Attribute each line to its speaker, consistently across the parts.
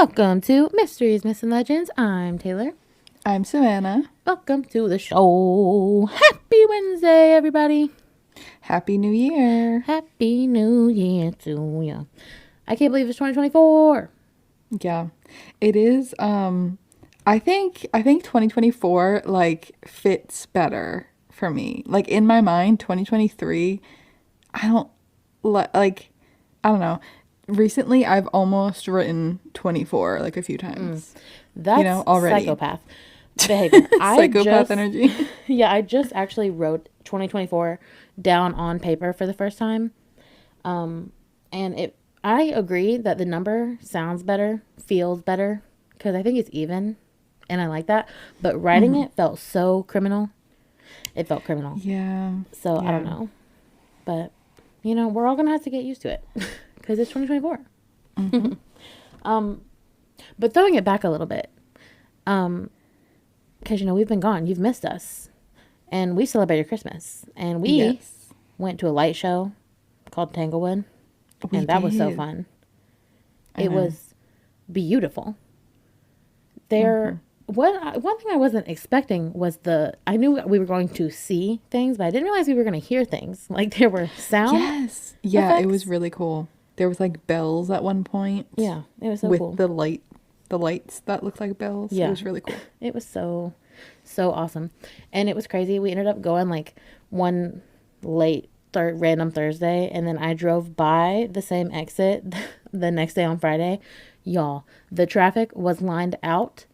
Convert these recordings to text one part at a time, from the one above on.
Speaker 1: Welcome to Mysteries, Myths, and Legends. I'm Taylor.
Speaker 2: I'm Savannah.
Speaker 1: Welcome to the show. Happy Wednesday, everybody.
Speaker 2: Happy New Year.
Speaker 1: Happy New Year to you. I can't believe it's 2024.
Speaker 2: Yeah, it is. I think 2024 fits better for me. Like in my mind, 2023, I don't like I don't know. Recently, I've almost written 24 like a few times.
Speaker 1: That's
Speaker 2: Already.
Speaker 1: psychopath behavior.
Speaker 2: Psychopath energy.
Speaker 1: Yeah, I just actually wrote 2024 down on paper for the first time. I agree that the number sounds better, feels better, because I think it's even, and I like that. But writing it felt so criminal. It felt criminal.
Speaker 2: Yeah.
Speaker 1: So I don't know. But, we're all going to have to get used to it because it's 2024. But throwing it back a little bit, because, we've been gone. You've missed us. And we celebrated Christmas. And we went to a light show called Tanglewood. And that was so fun. It was beautiful. One thing I wasn't expecting was I knew we were going to see things, but I didn't realize we were going to hear things. Like there were sound.
Speaker 2: Yes. Yeah, effects. It was really cool. There was like bells at one point.
Speaker 1: Yeah, it was so cool.
Speaker 2: With the lights that looked like bells. Yeah. It was really cool.
Speaker 1: It was so awesome. And it was crazy. We ended up going like one late random Thursday, and then I drove by the same exit the next day on Friday. Y'all, the traffic was lined out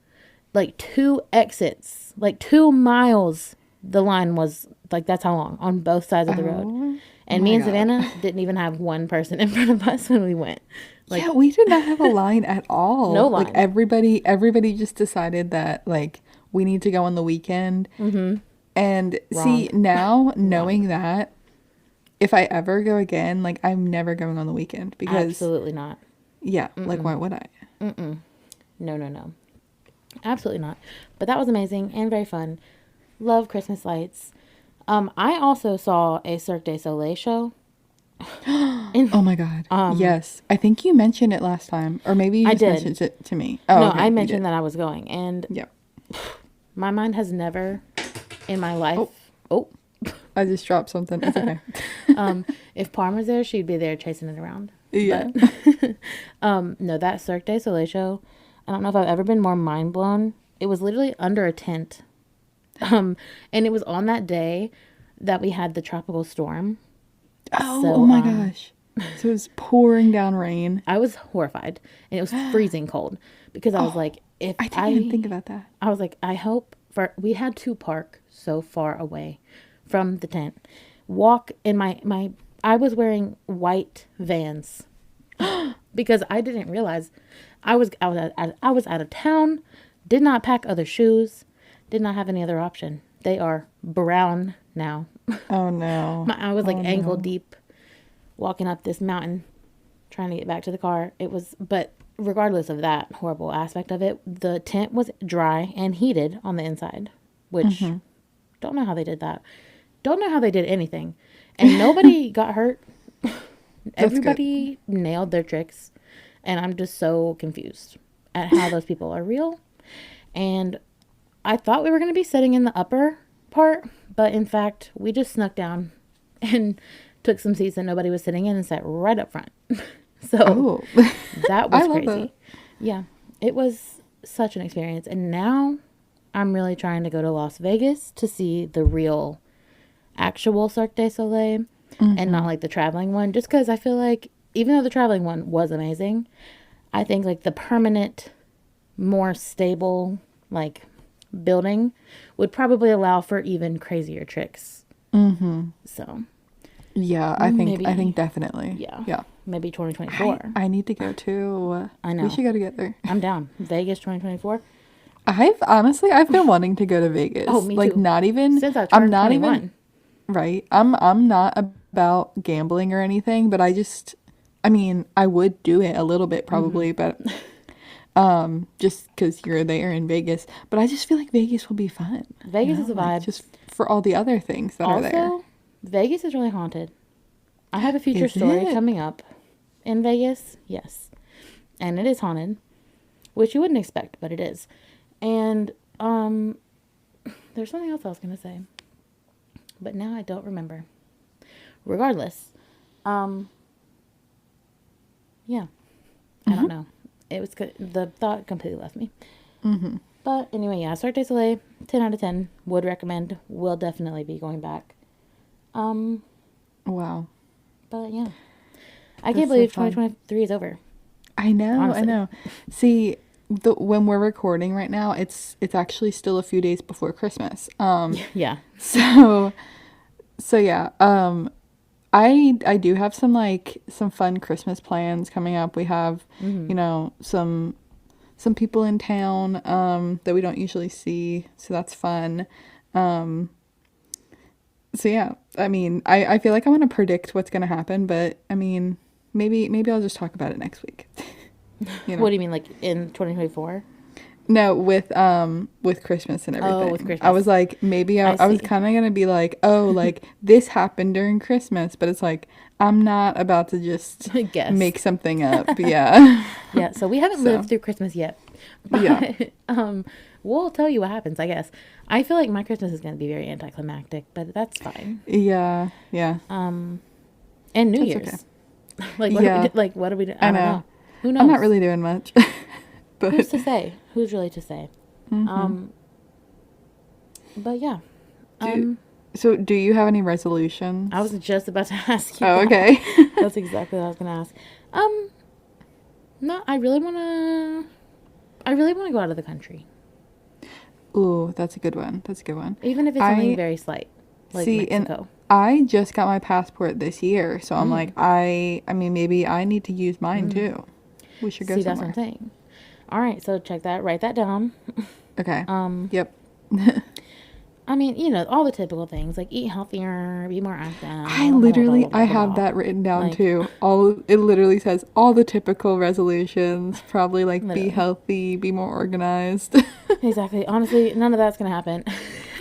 Speaker 1: like 2 exits, like 2 miles. The line was like, that's how long on both sides of the road. And me and Savannah didn't even have one person in front of us when we went.
Speaker 2: Like, yeah, we did not have a line at all.
Speaker 1: No line.
Speaker 2: Like everybody just decided that like we need to go on the weekend. And see, now knowing that, if I ever go again, like I'm never going on the weekend because
Speaker 1: absolutely not.
Speaker 2: Yeah, like why would I?
Speaker 1: No. Absolutely not. But that was amazing and very fun. Love Christmas lights. I also saw a Cirque du Soleil show.
Speaker 2: Oh my god. Yes. I think you mentioned it last time. Or maybe you just mentioned it to me. Oh,
Speaker 1: no,
Speaker 2: okay,
Speaker 1: I mentioned that I was going. And my mind has never in my life...
Speaker 2: I just dropped something. It's okay.
Speaker 1: If Parm was there, she'd be there chasing it around.
Speaker 2: Yeah.
Speaker 1: But, no, that Cirque du Soleil show, I don't know if I've ever been more mind blown. It was literally under a tent. And it was on that day that we had the tropical storm.
Speaker 2: Oh my gosh. So it was pouring down rain.
Speaker 1: I was horrified. And it was freezing cold. Because I was like,
Speaker 2: I didn't even think about that.
Speaker 1: I was like, I hope we had to park so far away from the tent. Walk in I was wearing white Vans because I didn't realize I was out of town, did not pack other shoes, did not have any other option. They are brown now.
Speaker 2: Oh no.
Speaker 1: I was ankle deep walking up this mountain trying to get back to the car. But regardless of that horrible aspect of it, the tent was dry and heated on the inside, which don't know how they did that. Don't know how they did anything. And nobody got hurt. Everybody nailed their tricks. And I'm just so confused at how those people are real. And I thought we were going to be sitting in the upper part. But in fact, we just snuck down and took some seats that nobody was sitting in and sat right up front. So that was crazy. That. Yeah, it was such an experience. And now I'm really trying to go to Las Vegas to see the real actual Cirque du Soleil and not like the traveling one, just because I feel like even though the traveling one was amazing, I think like the permanent, more stable like building would probably allow for even crazier tricks. So
Speaker 2: yeah, I think definitely.
Speaker 1: Yeah, maybe 2024.
Speaker 2: I need to go too.
Speaker 1: I know,
Speaker 2: we should go together.
Speaker 1: I'm down. Vegas 2024.
Speaker 2: I've been wanting to go to Vegas.
Speaker 1: Oh, me
Speaker 2: like
Speaker 1: too.
Speaker 2: Not even
Speaker 1: since I turned 21.
Speaker 2: Right. I'm not about gambling or anything, but I would do it a little bit probably, but just because you're there in Vegas. But I just feel like Vegas will be fun.
Speaker 1: Vegas is a vibe.
Speaker 2: Just for all the other things that are there.
Speaker 1: Vegas is really haunted. I have a future story coming up in Vegas. Yes. And it is haunted. which you wouldn't expect, but it is. And there's something else I was gonna say, but now I don't remember. Regardless, yeah, I don't know. It was good. The thought completely left me. But anyway, yeah, Cirque du Soleil, 10 out of 10. Would recommend. Will definitely be going back.
Speaker 2: Wow.
Speaker 1: But yeah, I
Speaker 2: That's
Speaker 1: can't
Speaker 2: so
Speaker 1: believe
Speaker 2: fun.
Speaker 1: 2023 is over.
Speaker 2: I know, I
Speaker 1: Honestly.
Speaker 2: know. See, when we're recording right now, it's actually still a few days before Christmas.
Speaker 1: Yeah.
Speaker 2: So so yeah, I do have some fun Christmas plans coming up. We have,
Speaker 1: Mm-hmm.
Speaker 2: some people in town that we don't usually see, so that's fun. Um, so yeah, I mean, I feel like I want to predict what's gonna happen, but I mean, maybe I'll just talk about it next week. You
Speaker 1: What
Speaker 2: know.
Speaker 1: do you mean, like in 2024?
Speaker 2: No, with Christmas and
Speaker 1: Oh, with
Speaker 2: everything. I was
Speaker 1: Christmas.
Speaker 2: like, maybe
Speaker 1: I
Speaker 2: I was
Speaker 1: see.
Speaker 2: kind of gonna be like, oh, like this happened during Christmas, but it's like I'm not about to just
Speaker 1: I guess.
Speaker 2: make something up. Yeah.
Speaker 1: Yeah, so we haven't lived
Speaker 2: So,
Speaker 1: through Christmas yet.
Speaker 2: yeah.
Speaker 1: But we'll tell you what happens, I guess. I feel like my Christmas is going to be very anticlimactic, but that's fine.
Speaker 2: Yeah. Yeah.
Speaker 1: And New
Speaker 2: That's okay.
Speaker 1: Year's. Like what do we
Speaker 2: Yeah.
Speaker 1: do? Like what do we do?
Speaker 2: I
Speaker 1: I don't
Speaker 2: know.
Speaker 1: know. Who
Speaker 2: I'm not
Speaker 1: knows?
Speaker 2: really doing much.
Speaker 1: Who's
Speaker 2: But
Speaker 1: to say? Who's really to say? Um but yeah.
Speaker 2: do
Speaker 1: Um
Speaker 2: do you have any
Speaker 1: I was
Speaker 2: resolutions?
Speaker 1: just about to ask you
Speaker 2: Oh,
Speaker 1: that.
Speaker 2: okay.
Speaker 1: That's exactly what I was going to ask. Um no, I really want to go out of the country.
Speaker 2: Ooh, that's a good one. That's a good one.
Speaker 1: Even if it's something
Speaker 2: I
Speaker 1: very slight, like
Speaker 2: See, and
Speaker 1: Mexico.
Speaker 2: I just got my passport this year, so I'm like,
Speaker 1: Mm.
Speaker 2: I mean, maybe I need to use mine
Speaker 1: Mm.
Speaker 2: too. We should go
Speaker 1: See, that's what I'm
Speaker 2: somewhere.
Speaker 1: saying. All right, so check that. Write that down.
Speaker 2: Okay.
Speaker 1: Um,
Speaker 2: Yep.
Speaker 1: I mean, you know, all the typical things like eat healthier, be more active,
Speaker 2: I
Speaker 1: blah blah blah blah
Speaker 2: literally,
Speaker 1: blah
Speaker 2: I
Speaker 1: blah blah.
Speaker 2: have
Speaker 1: Blah.
Speaker 2: that written down
Speaker 1: Like
Speaker 2: too. It literally says all the typical resolutions, probably like be
Speaker 1: literally,
Speaker 2: healthy, be more organized.
Speaker 1: exactly. Honestly, none of that's gonna happen.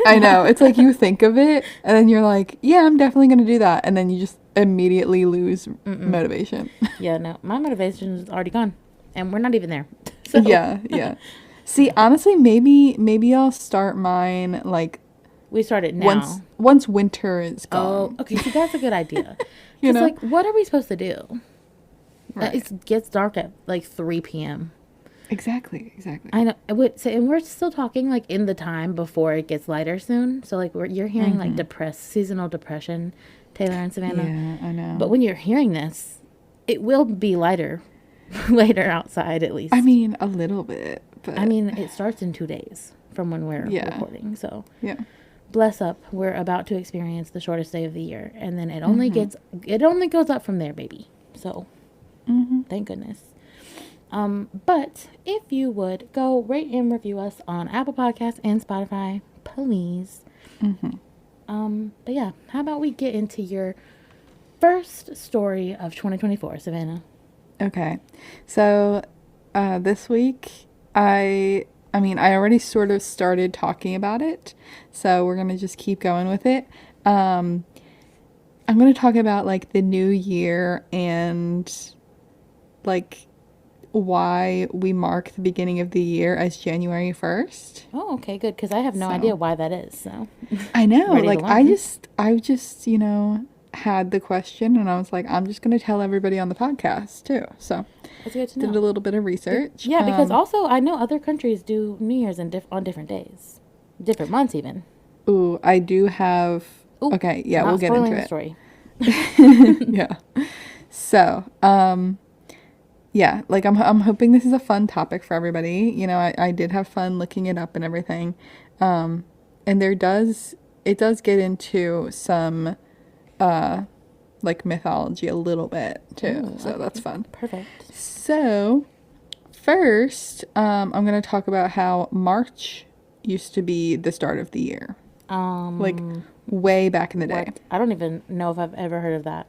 Speaker 2: I know. It's like you think of it and then you're like, yeah, I'm definitely going to do that. And then you just immediately lose
Speaker 1: Mm-mm.
Speaker 2: motivation.
Speaker 1: Yeah, no, my motivation is already gone, and we're not even there. So
Speaker 2: Yeah, yeah. See, honestly, maybe I'll start mine like
Speaker 1: we started
Speaker 2: once
Speaker 1: now.
Speaker 2: winter is
Speaker 1: Oh,
Speaker 2: gone.
Speaker 1: okay. See, that's a good idea.
Speaker 2: You
Speaker 1: Cause
Speaker 2: know?
Speaker 1: like, what are we supposed to do?
Speaker 2: Right.
Speaker 1: It gets dark at like 3 p.m.
Speaker 2: Exactly, exactly.
Speaker 1: I know. I would say, and we're still talking like in the time before it gets lighter soon. So like you're hearing like depressed seasonal depression, Taylor and Savannah.
Speaker 2: Yeah, I
Speaker 1: But
Speaker 2: know.
Speaker 1: when you're hearing this, it will be lighter later outside at
Speaker 2: I
Speaker 1: least.
Speaker 2: mean, a little bit,
Speaker 1: I
Speaker 2: but
Speaker 1: mean, it starts in 2 days from when we're
Speaker 2: yeah.
Speaker 1: recording. So
Speaker 2: Yeah.
Speaker 1: bless up. We're about to experience the shortest day of the year, and then it only goes up from there, baby. So thank goodness. But if you would go rate and review us on Apple Podcasts and Spotify, please. But yeah, how about we get into your first story of 2024, Savannah?
Speaker 2: Okay. So, this week I mean, I already sort of started talking about it, so we're gonna just keep going with it. Um, I'm gonna talk about like the new year and like why we mark the beginning of the year as January 1st.
Speaker 1: Oh, okay, good, because I have no idea
Speaker 2: So,
Speaker 1: why that is. So
Speaker 2: I know,
Speaker 1: ready to
Speaker 2: like
Speaker 1: learn.
Speaker 2: I just, had the question and I was like, I'm just gonna tell everybody on the podcast too. So,
Speaker 1: That's good to
Speaker 2: did
Speaker 1: know.
Speaker 2: a little bit of research.
Speaker 1: Yeah, because also I know other countries do New Year's on different days, different months even.
Speaker 2: Ooh, I do have.
Speaker 1: Oh,
Speaker 2: Okay, yeah, we'll
Speaker 1: not
Speaker 2: get
Speaker 1: spoiling
Speaker 2: into
Speaker 1: the
Speaker 2: it.
Speaker 1: story.
Speaker 2: Yeah. So, yeah, like I'm hoping this is a fun topic for everybody. I did have fun looking it up and everything. And it does get into some like mythology a little bit too.
Speaker 1: Ooh,
Speaker 2: So that's
Speaker 1: okay,
Speaker 2: fun.
Speaker 1: perfect.
Speaker 2: So, first, I'm going to talk about how March used to be the start of the year. Like way back in the day.
Speaker 1: What? I don't even know if I've ever heard of that.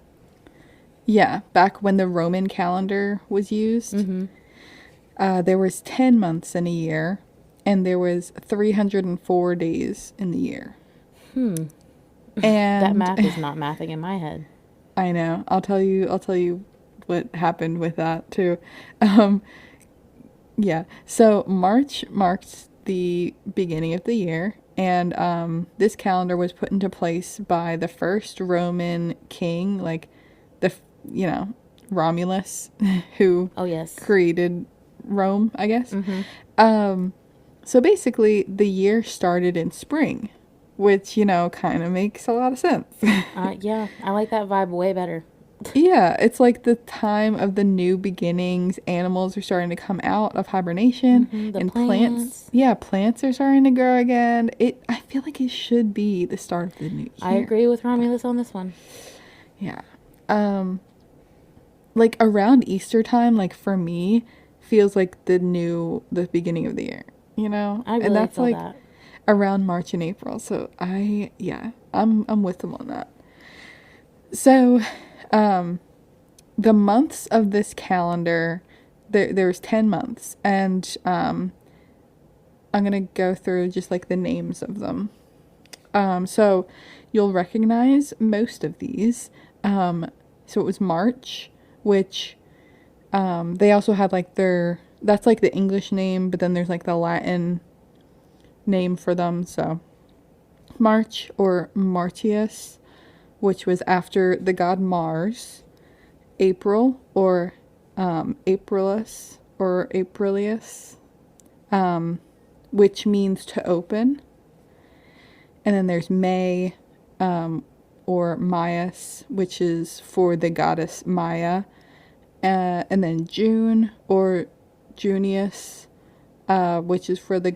Speaker 2: Yeah, back when the Roman calendar was used, there was 10 months in a year, and there was 304 days in the year.
Speaker 1: That
Speaker 2: And
Speaker 1: math is not mathing in my head.
Speaker 2: I know. I'll tell you what happened with that too. Um, Yeah. So March marks the beginning of the year, and this calendar was put into place by the first Roman king, like the you know Romulus, who
Speaker 1: Oh, yes.
Speaker 2: created Rome, I guess.
Speaker 1: Mm-hmm.
Speaker 2: Um, so basically, the year started in spring, which kind of makes a lot of sense.
Speaker 1: Yeah, I like that vibe way better.
Speaker 2: Yeah, it's like the time of the new beginnings. Animals are starting to come out of hibernation,
Speaker 1: Mm-hmm. The
Speaker 2: and plants,
Speaker 1: plants.
Speaker 2: yeah, plants are starting to grow again. I feel like it should be the start of the new
Speaker 1: I
Speaker 2: year.
Speaker 1: agree with
Speaker 2: But
Speaker 1: Romulus on this one.
Speaker 2: yeah. Um, like around Easter time, like for me, feels like the beginning of the year,
Speaker 1: I
Speaker 2: And
Speaker 1: really
Speaker 2: that's
Speaker 1: feel
Speaker 2: like
Speaker 1: that.
Speaker 2: around March and April. So I'm with them on that. So, um, the months of this calendar, there's 10 months, and I'm gonna go through just like the names of them. So you'll recognize most of these. So it was March, which they also had like that's like the English name, but then there's like the Latin name for them. So March, or Martius, which was after the god Mars. April, or Aprilis, or Aprilius, which means to open. And then there's May, or Maius, which is for the goddess Maya. And then June, or Junius, which is for the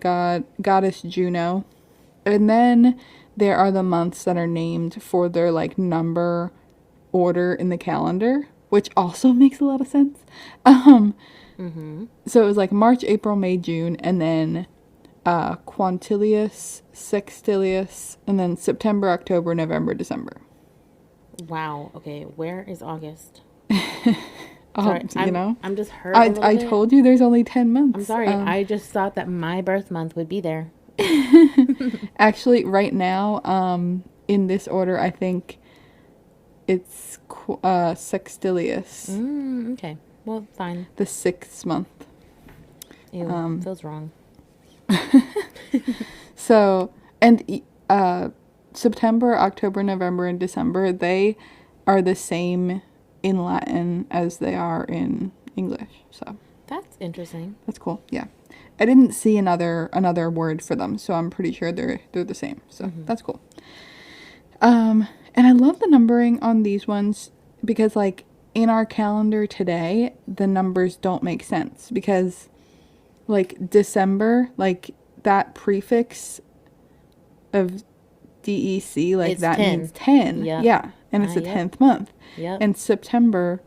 Speaker 2: goddess Juno. And then there are the months that are named for their like number order in the calendar, which also makes a lot of sense. Um,
Speaker 1: Mm-hmm.
Speaker 2: so it was like March, April, May, June, and then Quintilius, Sextilius, and then September, October, November, December.
Speaker 1: Wow. Okay, where is August?
Speaker 2: Oh,
Speaker 1: Sorry,
Speaker 2: you know,
Speaker 1: I'm just hurt a
Speaker 2: I
Speaker 1: little
Speaker 2: I
Speaker 1: bit.
Speaker 2: told you there's only 10
Speaker 1: I'm
Speaker 2: months.
Speaker 1: sorry. I just thought that my birth month would be there.
Speaker 2: Actually, right now, in this order, I think it's Sextilius,
Speaker 1: Okay. Well, fine.
Speaker 2: the 6th month.
Speaker 1: Ew, feels wrong.
Speaker 2: So, and September, October, November, and December, they are the same in Latin as they are in English. So
Speaker 1: That's interesting.
Speaker 2: that's cool. Yeah. I didn't see another word for them, so I'm pretty sure they're the same. So that's cool. And I love the numbering on these ones because like in our calendar today, the numbers don't make sense because like December, like that prefix of DEC, like
Speaker 1: It's
Speaker 2: that
Speaker 1: 10.
Speaker 2: means 10.
Speaker 1: Yep.
Speaker 2: Yeah, and it's the
Speaker 1: Yep.
Speaker 2: 10th month.
Speaker 1: Yep.
Speaker 2: And September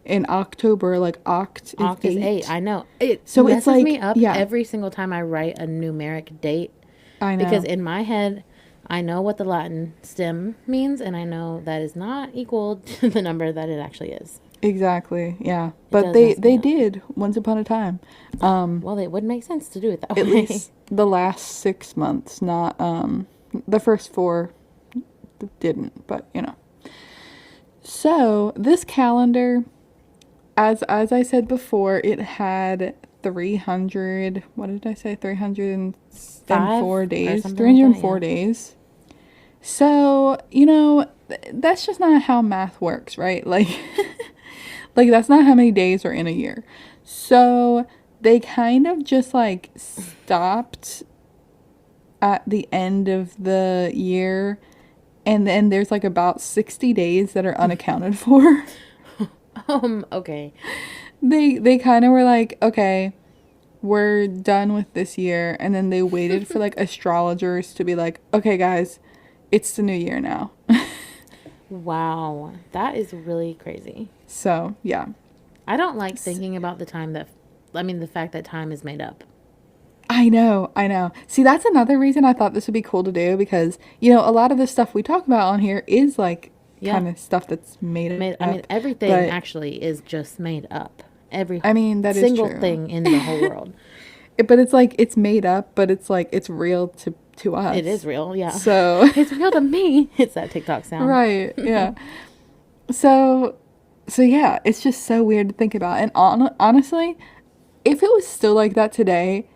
Speaker 2: and October, like oct is
Speaker 1: Oct is
Speaker 2: 8.
Speaker 1: 8. I know. It
Speaker 2: So
Speaker 1: messes
Speaker 2: it's like,
Speaker 1: me up
Speaker 2: yeah,
Speaker 1: every single time I write a numeric date
Speaker 2: I
Speaker 1: because
Speaker 2: know.
Speaker 1: in my head, I know what the Latin stem means and I know that is not equal to the number that it actually is.
Speaker 2: Exactly. Yeah.
Speaker 1: It
Speaker 2: But
Speaker 1: does
Speaker 2: they
Speaker 1: mess me up.
Speaker 2: did once upon a time.
Speaker 1: Well, it would make sense to do it that
Speaker 2: At
Speaker 1: way.
Speaker 2: least the last 6 months, not the first 4 didn't, but So, this calendar, as I said before, it had 300, what did I say?
Speaker 1: 5
Speaker 2: 304
Speaker 1: or
Speaker 2: days.
Speaker 1: something like that,
Speaker 2: 304
Speaker 1: yeah.
Speaker 2: days. So, that's just not how math works, right? Like like that's not how many days are in a year. So, they kind of just like stopped at the end of the year, and then there's like about 60 days that are unaccounted for.
Speaker 1: Okay.
Speaker 2: They kind of were like, okay, we're done with this year, and then they waited for like astrologers to be like, okay guys, it's the new year now.
Speaker 1: Wow. That is really crazy.
Speaker 2: So yeah,
Speaker 1: I don't like thinking about the fact that time is made up.
Speaker 2: I know. See, that's another reason I thought this would be cool to do because a lot of the stuff we talk about on here is like
Speaker 1: Yeah.
Speaker 2: kind of stuff that's made up.
Speaker 1: Everything
Speaker 2: but
Speaker 1: actually is just made up. Every
Speaker 2: I mean, that is
Speaker 1: single
Speaker 2: true.
Speaker 1: thing in the whole world.
Speaker 2: But it's like it's made up, but it's like it's real to us.
Speaker 1: It is real, yeah.
Speaker 2: So
Speaker 1: It's real to me. It's that TikTok sound.
Speaker 2: right, yeah. So yeah, it's just so weird to think about. And honestly, if it was still like that today,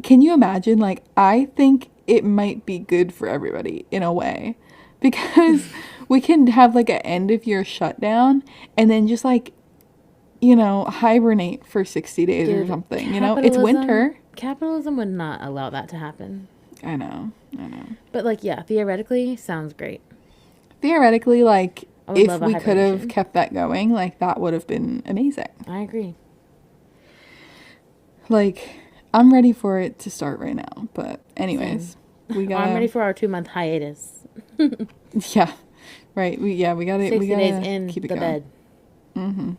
Speaker 2: can you imagine? Like, I think it might be good for everybody in a way, because we can have like an end of year shutdown and then just like, hibernate for 60 days or
Speaker 1: Dude,
Speaker 2: something. It's winter.
Speaker 1: capitalism would not allow that to happen.
Speaker 2: I know.
Speaker 1: But like, yeah, theoretically, sounds great.
Speaker 2: Theoretically, like,
Speaker 1: I would
Speaker 2: if
Speaker 1: love a
Speaker 2: we could have
Speaker 1: hibernation.
Speaker 2: kept that going, like, that would have been amazing.
Speaker 1: I agree.
Speaker 2: Like, I'm ready for it to start right now. But anyways, we
Speaker 1: Well, I'm ready
Speaker 2: gotta,
Speaker 1: for our 2-month hiatus.
Speaker 2: yeah, right. We
Speaker 1: 60 days
Speaker 2: gotta
Speaker 1: in
Speaker 2: keep it
Speaker 1: the
Speaker 2: going.
Speaker 1: bed.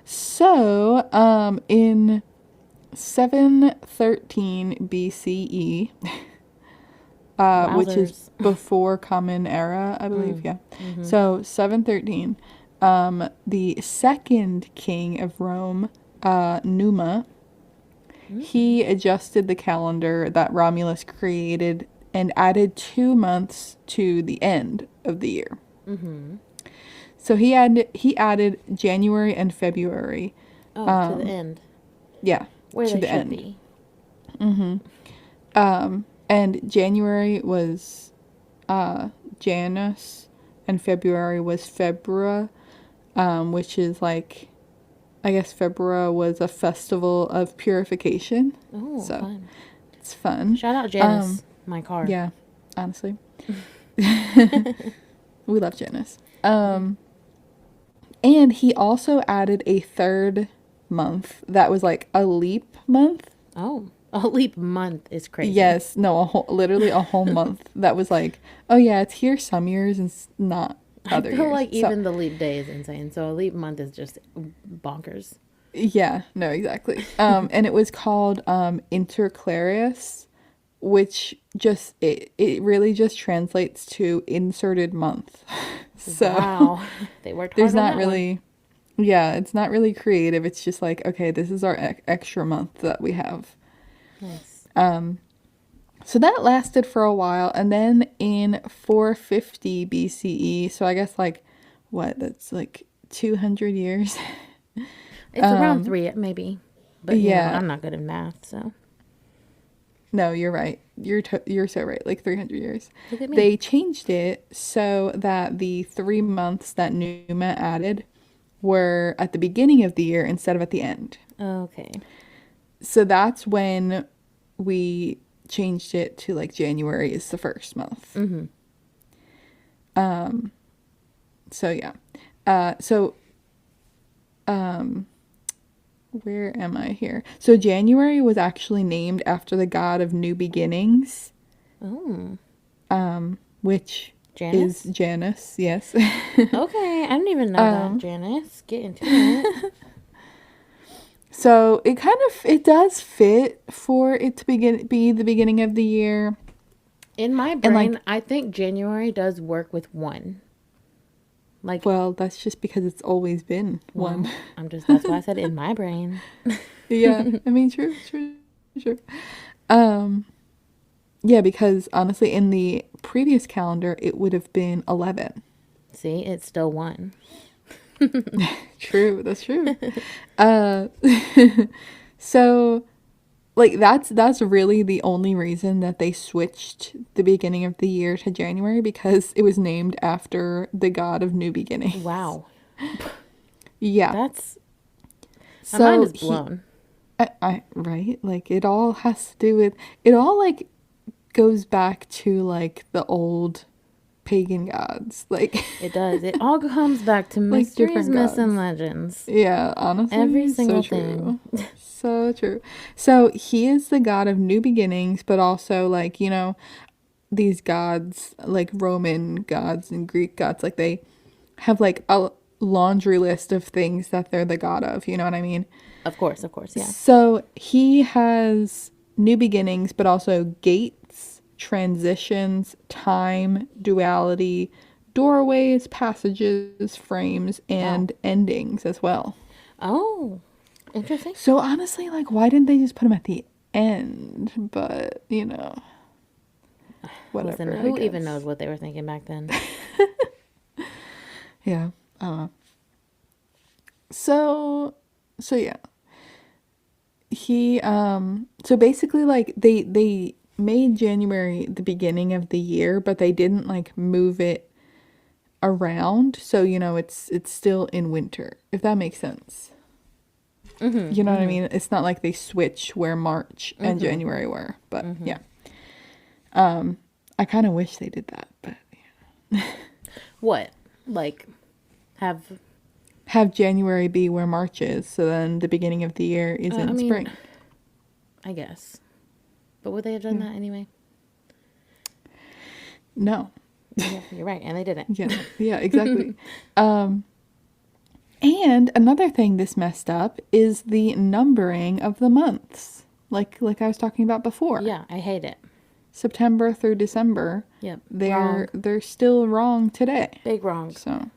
Speaker 2: So, in 713 BCE, which is
Speaker 1: Wowzers.
Speaker 2: before Common Era, I believe. Yeah. So 713, the second king of Rome, Numa, he adjusted the calendar that Romulus created and added 2 months to the end of the year. So he added January and February.
Speaker 1: Oh, to the end.
Speaker 2: Yeah,
Speaker 1: Where
Speaker 2: to
Speaker 1: they
Speaker 2: the
Speaker 1: should
Speaker 2: end.
Speaker 1: be.
Speaker 2: And January was Janus, and February was February, which is like, I guess February was a festival of purification.
Speaker 1: Oh,
Speaker 2: So
Speaker 1: fun.
Speaker 2: it's fun.
Speaker 1: Shout out Janice, my car.
Speaker 2: Yeah, honestly. We love Janus. And he also added a third month that was like a leap month.
Speaker 1: Oh, a leap month is crazy.
Speaker 2: Yes, no, literally a whole month that was like, oh yeah, it's here some years and it's not
Speaker 1: I
Speaker 2: other
Speaker 1: feel
Speaker 2: years.
Speaker 1: like
Speaker 2: So,
Speaker 1: even the leap day is insane. So a leap month is just bonkers.
Speaker 2: yeah, no, exactly. And it was called intercalarius, which it really just translates to inserted month. So
Speaker 1: Wow. They worked hard
Speaker 2: there's
Speaker 1: on
Speaker 2: not
Speaker 1: that
Speaker 2: really, yeah, it's not really creative. It's just like, okay, this is our extra month that we have.
Speaker 1: one. Nice.
Speaker 2: So that lasted for a while, and then in 450 BCE, so I guess like, what, that's like 200 years.
Speaker 1: It's around 3, maybe. But,
Speaker 2: Yeah.
Speaker 1: I'm not good at math, so.
Speaker 2: No, you're right. You're so right. Like 300 years.
Speaker 1: Look at me.
Speaker 2: They changed it so that the 3 months that Numa added were at the beginning of the year instead of at the end.
Speaker 1: Okay.
Speaker 2: So that's when we changed it to like January is the first month. So yeah. Where am I here? So January was actually named after the god of new beginnings,
Speaker 1: Oh.
Speaker 2: which
Speaker 1: Janice?
Speaker 2: is Janus. Yes.
Speaker 1: Okay. I didn't even know that, Janice. Get into it.
Speaker 2: So it does fit for it to be the beginning of the year.
Speaker 1: In my brain, I think January does work with 1. Like,
Speaker 2: Well, that's just because it's always been one.
Speaker 1: that's why I said in my brain.
Speaker 2: Yeah, I mean, true. Yeah, because honestly, in the previous calendar, it would have been 11.
Speaker 1: See, it's still 1.
Speaker 2: True, that's true. Uh, so, like, that's really the only reason that they switched the beginning of the year to January, because it was named after the god of new beginnings.
Speaker 1: Wow.
Speaker 2: Yeah.
Speaker 1: That's... My
Speaker 2: So
Speaker 1: mind is blown.
Speaker 2: right? Like, it all has to do with, it all, like, goes back to, like, the old pagan gods. Like,
Speaker 1: It does. It all comes back to
Speaker 2: Like
Speaker 1: mysteries,
Speaker 2: different
Speaker 1: myths, and
Speaker 2: gods.
Speaker 1: legends.
Speaker 2: yeah, honestly.
Speaker 1: Every single
Speaker 2: so true.
Speaker 1: thing.
Speaker 2: So true. So he is the god of new beginnings, but also, like, these gods, like Roman gods and Greek gods, like, they have, like, a laundry list of things that they're the god of. You know what I mean?
Speaker 1: Of course, yeah.
Speaker 2: So he has new beginnings, but also gates, transitions, time, duality, doorways, passages, frames, and endings as well.
Speaker 1: Oh, interesting.
Speaker 2: So honestly, like, why didn't they just put them at the end? But, whatever.
Speaker 1: Listen, who even knows what they were thinking back then?
Speaker 2: Yeah. So yeah. He so basically like they made January the beginning of the year, but they didn't like move it around, so you know it's still in winter, if that makes sense.
Speaker 1: Mm-hmm.
Speaker 2: You know what I
Speaker 1: Mm-hmm.
Speaker 2: mean? It's not like they switch where March and
Speaker 1: Mm-hmm.
Speaker 2: January were, but
Speaker 1: Mm-hmm.
Speaker 2: yeah. I kind of wish they did that, but
Speaker 1: What? Like, have
Speaker 2: have January be where March is, so then the beginning of the year is
Speaker 1: I
Speaker 2: in
Speaker 1: mean,
Speaker 2: spring.
Speaker 1: I guess. But would they have done
Speaker 2: Yeah.
Speaker 1: that anyway?
Speaker 2: No.
Speaker 1: Yeah, you're right, and they didn't.
Speaker 2: Yeah. Yeah, exactly. And another thing this messed up is the numbering of the months. Like I was talking about before.
Speaker 1: Yeah, I hate it.
Speaker 2: September through December,
Speaker 1: Yep.
Speaker 2: they're
Speaker 1: Wrong.
Speaker 2: they're still wrong today.
Speaker 1: Big wrong.
Speaker 2: So,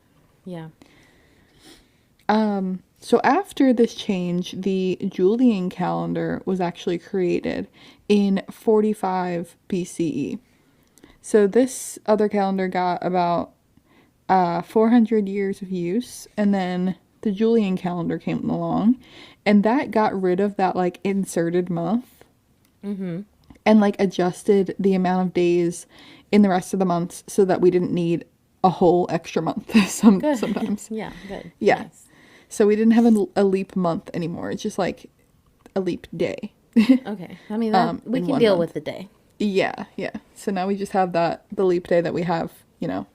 Speaker 1: Yeah.
Speaker 2: so after this change, the Julian calendar was actually created in 45 BCE. So this other calendar got about 400 years of use, and then the Julian calendar came along, and that got rid of that like inserted month
Speaker 1: Mm-hmm.
Speaker 2: and like adjusted the amount of days in the rest of the months so that we didn't need a whole extra month
Speaker 1: Good.
Speaker 2: sometimes.
Speaker 1: Yeah, good.
Speaker 2: Yeah.
Speaker 1: Nice.
Speaker 2: So we didn't have a leap month anymore. It's just like a leap day.
Speaker 1: Okay. I mean, that, we
Speaker 2: In
Speaker 1: can
Speaker 2: one
Speaker 1: deal
Speaker 2: month.
Speaker 1: with the day.
Speaker 2: Yeah, yeah. So now we just have the leap day that we have, you know,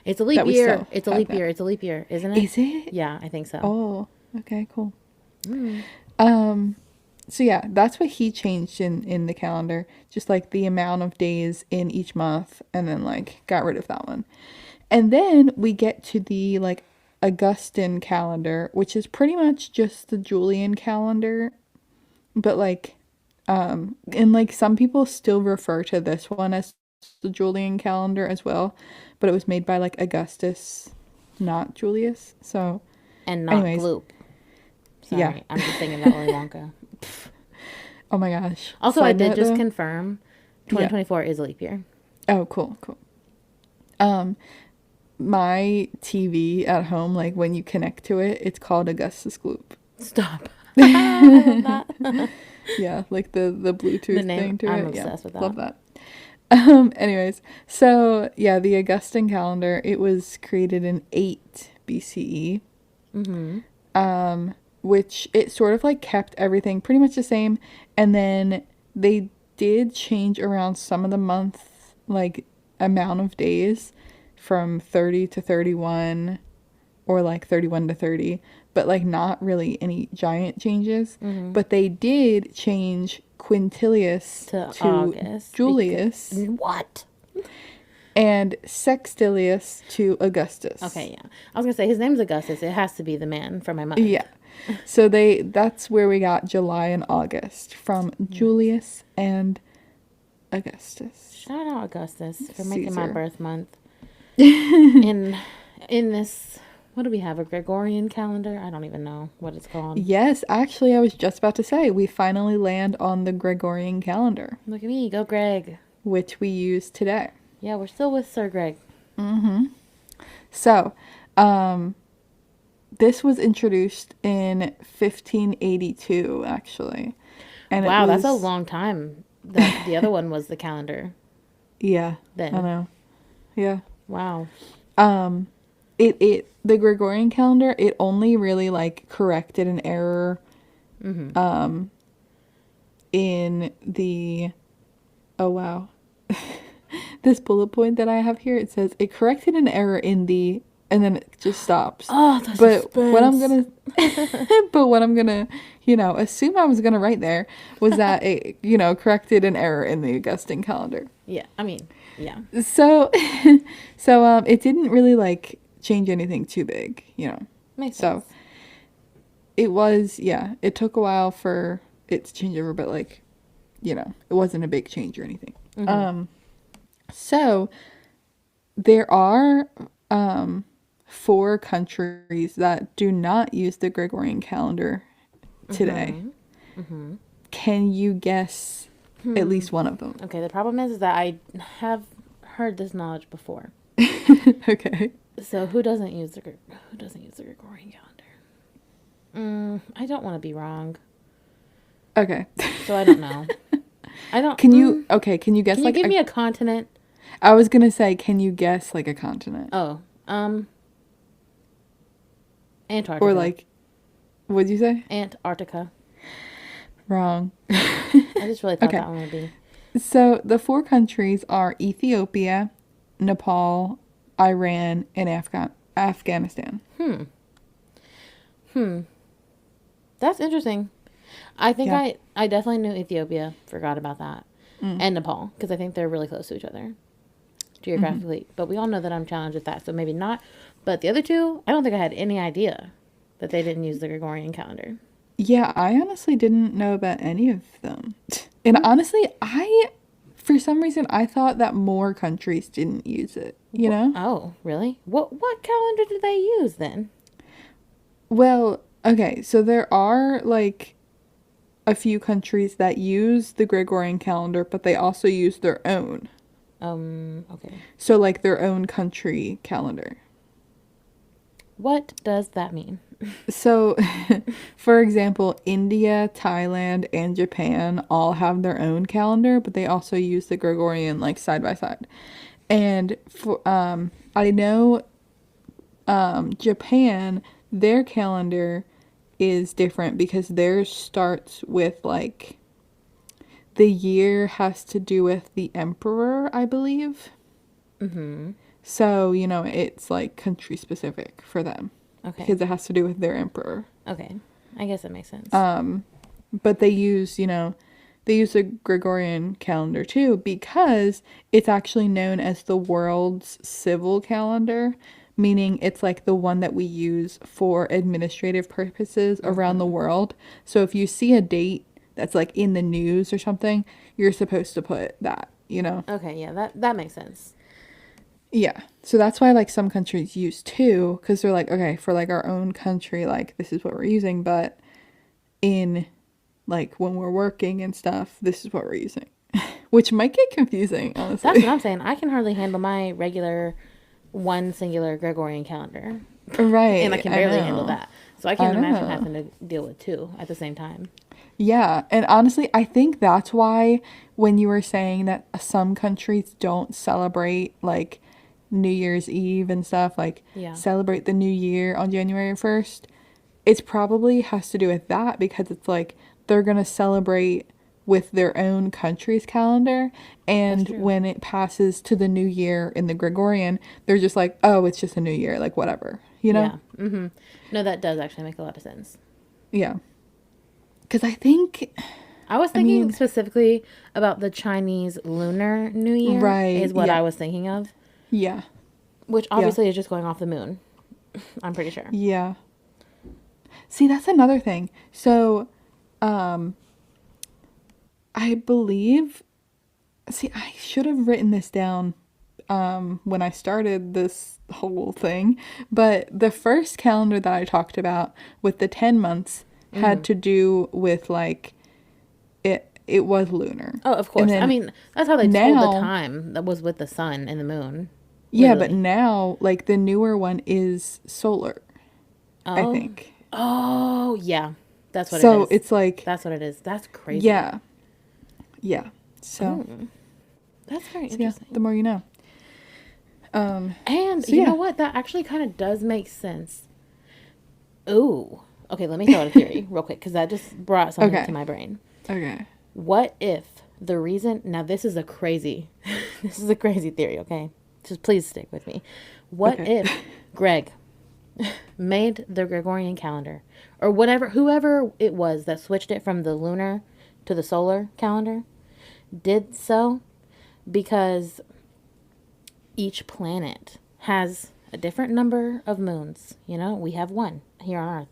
Speaker 1: It's a leap
Speaker 2: that we
Speaker 1: year.
Speaker 2: still
Speaker 1: It's a
Speaker 2: have
Speaker 1: leap
Speaker 2: now.
Speaker 1: year. It's a leap year, isn't it?
Speaker 2: Is it?
Speaker 1: Yeah, I think so.
Speaker 2: Oh, okay, cool.
Speaker 1: Mm.
Speaker 2: So yeah, that's what he changed in the calendar, just like the amount of days in each month, and then like got rid of that one. And then we get to the like Augustan calendar, which is pretty much just the Julian calendar, but like and like some people still refer to this one as the Julian calendar as well, but it was made by like Augustus, not Julius. So
Speaker 1: And not
Speaker 2: anyways,
Speaker 1: gloop.
Speaker 2: yeah.
Speaker 1: Sorry, I'm just thinking about Willy Wonka.
Speaker 2: Oh my gosh.
Speaker 1: Also, I
Speaker 2: Side
Speaker 1: did
Speaker 2: note,
Speaker 1: just
Speaker 2: though.
Speaker 1: confirm
Speaker 2: Yeah.
Speaker 1: 2024 is a leap year.
Speaker 2: Oh, cool, cool. My TV at home, like when you connect to it, it's called Augustus Gloop.
Speaker 1: Stop. I love that.
Speaker 2: Yeah, like the
Speaker 1: The
Speaker 2: Bluetooth
Speaker 1: name,
Speaker 2: thing to
Speaker 1: I'm
Speaker 2: it. Yeah,
Speaker 1: obsessed with
Speaker 2: love
Speaker 1: that.
Speaker 2: that. Anyways, so yeah, the Augustan calendar, it was created in 8 BCE. Which it sort of like kept everything pretty much the same, and then they did change around some of the month like amount of days from 30 to 31 or like 31 to 30, but like not really any giant changes. But they did change Quintilius
Speaker 1: To
Speaker 2: to
Speaker 1: August.
Speaker 2: Julius
Speaker 1: What?
Speaker 2: and Sextilius to Augustus.
Speaker 1: Okay, yeah. I was gonna say his name's Augustus. It has to be the man from my mind.
Speaker 2: Yeah. So that's where we got July and August from Julius and Augustus.
Speaker 1: Shout out Augustus for making my
Speaker 2: Caesar.
Speaker 1: birth month. in this, what do we have? A Gregorian calendar? I don't even know what it's called.
Speaker 2: Yes, actually I was just about to say we finally land on the Gregorian calendar,
Speaker 1: Look at me, go Greg.
Speaker 2: which we use today.
Speaker 1: Yeah, we're still with Sir Greg.
Speaker 2: So, this was introduced in 1582 actually. And
Speaker 1: Wow,
Speaker 2: it
Speaker 1: that's a
Speaker 2: was,
Speaker 1: long time. The other one was the calendar.
Speaker 2: Yeah.
Speaker 1: Then.
Speaker 2: I know. Yeah.
Speaker 1: Wow.
Speaker 2: The Gregorian calendar, it only really like corrected an error in the oh wow. This bullet point that I have here, it says it corrected an error in the, and then it just stops.
Speaker 1: Oh, the
Speaker 2: But what I'm
Speaker 1: suspense.
Speaker 2: gonna assume I was gonna write there was that it, corrected an error in the Augustan calendar.
Speaker 1: Yeah, I mean, yeah.
Speaker 2: So it didn't really like change anything too big,
Speaker 1: Makes
Speaker 2: So
Speaker 1: sense.
Speaker 2: it was, yeah, it took a while for it to change over, but like, it wasn't a big change or anything. So there are 4 countries that do not use the Gregorian calendar today. Can you guess at least one of them?
Speaker 1: Okay, the problem is that I have heard this knowledge before.
Speaker 2: Okay.
Speaker 1: So who doesn't use the Gregorian calendar? I don't want to be wrong.
Speaker 2: Okay.
Speaker 1: So I don't know. I don't.
Speaker 2: Can you guess
Speaker 1: Can you
Speaker 2: like
Speaker 1: give me a continent?
Speaker 2: I was gonna say, can you guess like a continent?
Speaker 1: Oh,
Speaker 2: Or
Speaker 1: Antarctica.
Speaker 2: like, what'd you say?
Speaker 1: Antarctica.
Speaker 2: Wrong.
Speaker 1: I just really thought
Speaker 2: Okay.
Speaker 1: that one would be.
Speaker 2: So the four countries are Ethiopia, Nepal, Iran, and Afghanistan.
Speaker 1: That's interesting. I think
Speaker 2: Yeah.
Speaker 1: I definitely knew Ethiopia. Forgot about that. And Nepal, because I think they're really close to each other geographically. But we all know that I'm challenged with that, so maybe not. But the other two, I don't think I had any idea that they didn't use the Gregorian calendar.
Speaker 2: Yeah, I honestly didn't know about any of them. And honestly, for some reason, I thought that more countries didn't use it, you know?
Speaker 1: Oh, really? What calendar did they use then?
Speaker 2: Well, okay, so there are like a few countries that use the Gregorian calendar, but they also use their own.
Speaker 1: Okay.
Speaker 2: So, like their own country calendar.
Speaker 1: What does that mean?
Speaker 2: So, for example, India, Thailand, and Japan all have their own calendar, but they also use the Gregorian like side by side. And for I know Japan, their calendar is different because theirs starts with like the year has to do with the emperor, I believe. So, it's like country specific for them
Speaker 1: Okay.
Speaker 2: because it has to do with their emperor.
Speaker 1: Okay. I guess that makes sense.
Speaker 2: But they use the Gregorian calendar too because it's actually known as the world's civil calendar, meaning it's like the one that we use for administrative purposes around the world. So if you see a date that's like in the news or something, you're supposed to put that.
Speaker 1: Okay, yeah, that makes sense.
Speaker 2: Yeah. So that's why like some countries use two because they're like, okay, for like our own country, like this is what we're using, but in like when we're working and stuff, this is what we're using. Which might get confusing,
Speaker 1: That's
Speaker 2: honestly.
Speaker 1: what I'm saying. I can hardly handle my regular one singular Gregorian calendar. And I
Speaker 2: Right.
Speaker 1: can
Speaker 2: I
Speaker 1: barely handle
Speaker 2: know.
Speaker 1: that. So I
Speaker 2: I
Speaker 1: can't imagine
Speaker 2: know.
Speaker 1: having to deal with two at the same time.
Speaker 2: Yeah. And honestly, I think that's why when you were saying that some countries don't celebrate like New Year's Eve and stuff, like
Speaker 1: Yeah.
Speaker 2: celebrate the new year on January 1st, it's probably has to do with that because it's like they're going to celebrate with their own country's calendar.
Speaker 1: That's
Speaker 2: And
Speaker 1: true.
Speaker 2: when it passes to the new year in the Gregorian, they're just like, oh, it's just a new year, like whatever, you know?
Speaker 1: Yeah. No, that does actually make a lot of sense.
Speaker 2: Yeah. Because
Speaker 1: I was
Speaker 2: I
Speaker 1: thinking
Speaker 2: mean,
Speaker 1: specifically about the Chinese Lunar New Year,
Speaker 2: right.
Speaker 1: is what
Speaker 2: Yeah.
Speaker 1: I was thinking of,
Speaker 2: Yeah.
Speaker 1: which
Speaker 2: Yeah.
Speaker 1: obviously is just going off the moon. I'm pretty sure.
Speaker 2: Yeah. See, that's another thing. So, I believe, see, I should have written this down when I started this whole thing, but the first calendar that I talked about with the 10 months had to do with like it was lunar.
Speaker 1: Oh, of
Speaker 2: And
Speaker 1: course. I
Speaker 2: then
Speaker 1: mean, that's how they told the
Speaker 2: now,
Speaker 1: time that was with the sun and the moon.
Speaker 2: yeah, but
Speaker 1: Literally.
Speaker 2: now like the newer one is solar, I
Speaker 1: Oh.
Speaker 2: think.
Speaker 1: Oh, yeah. That's what it
Speaker 2: So
Speaker 1: is.
Speaker 2: it's like,
Speaker 1: That's what it is. That's crazy.
Speaker 2: yeah, yeah. So,
Speaker 1: That's very
Speaker 2: so yeah,
Speaker 1: interesting.
Speaker 2: the more you know.
Speaker 1: And
Speaker 2: So
Speaker 1: you know
Speaker 2: yeah.
Speaker 1: what? That actually kind of does make sense. Ooh. Okay, let me throw out a theory real quick because that just brought something to
Speaker 2: Okay.
Speaker 1: my brain.
Speaker 2: Okay.
Speaker 1: What if the reason, now this is a crazy, this is a crazy theory, okay? Just please stick with me. What
Speaker 2: Okay.
Speaker 1: if Greg made the Gregorian calendar or whatever, whoever it was that switched it from the lunar to the solar calendar did so because each planet has a different number of moons. You know, we have one here on Earth.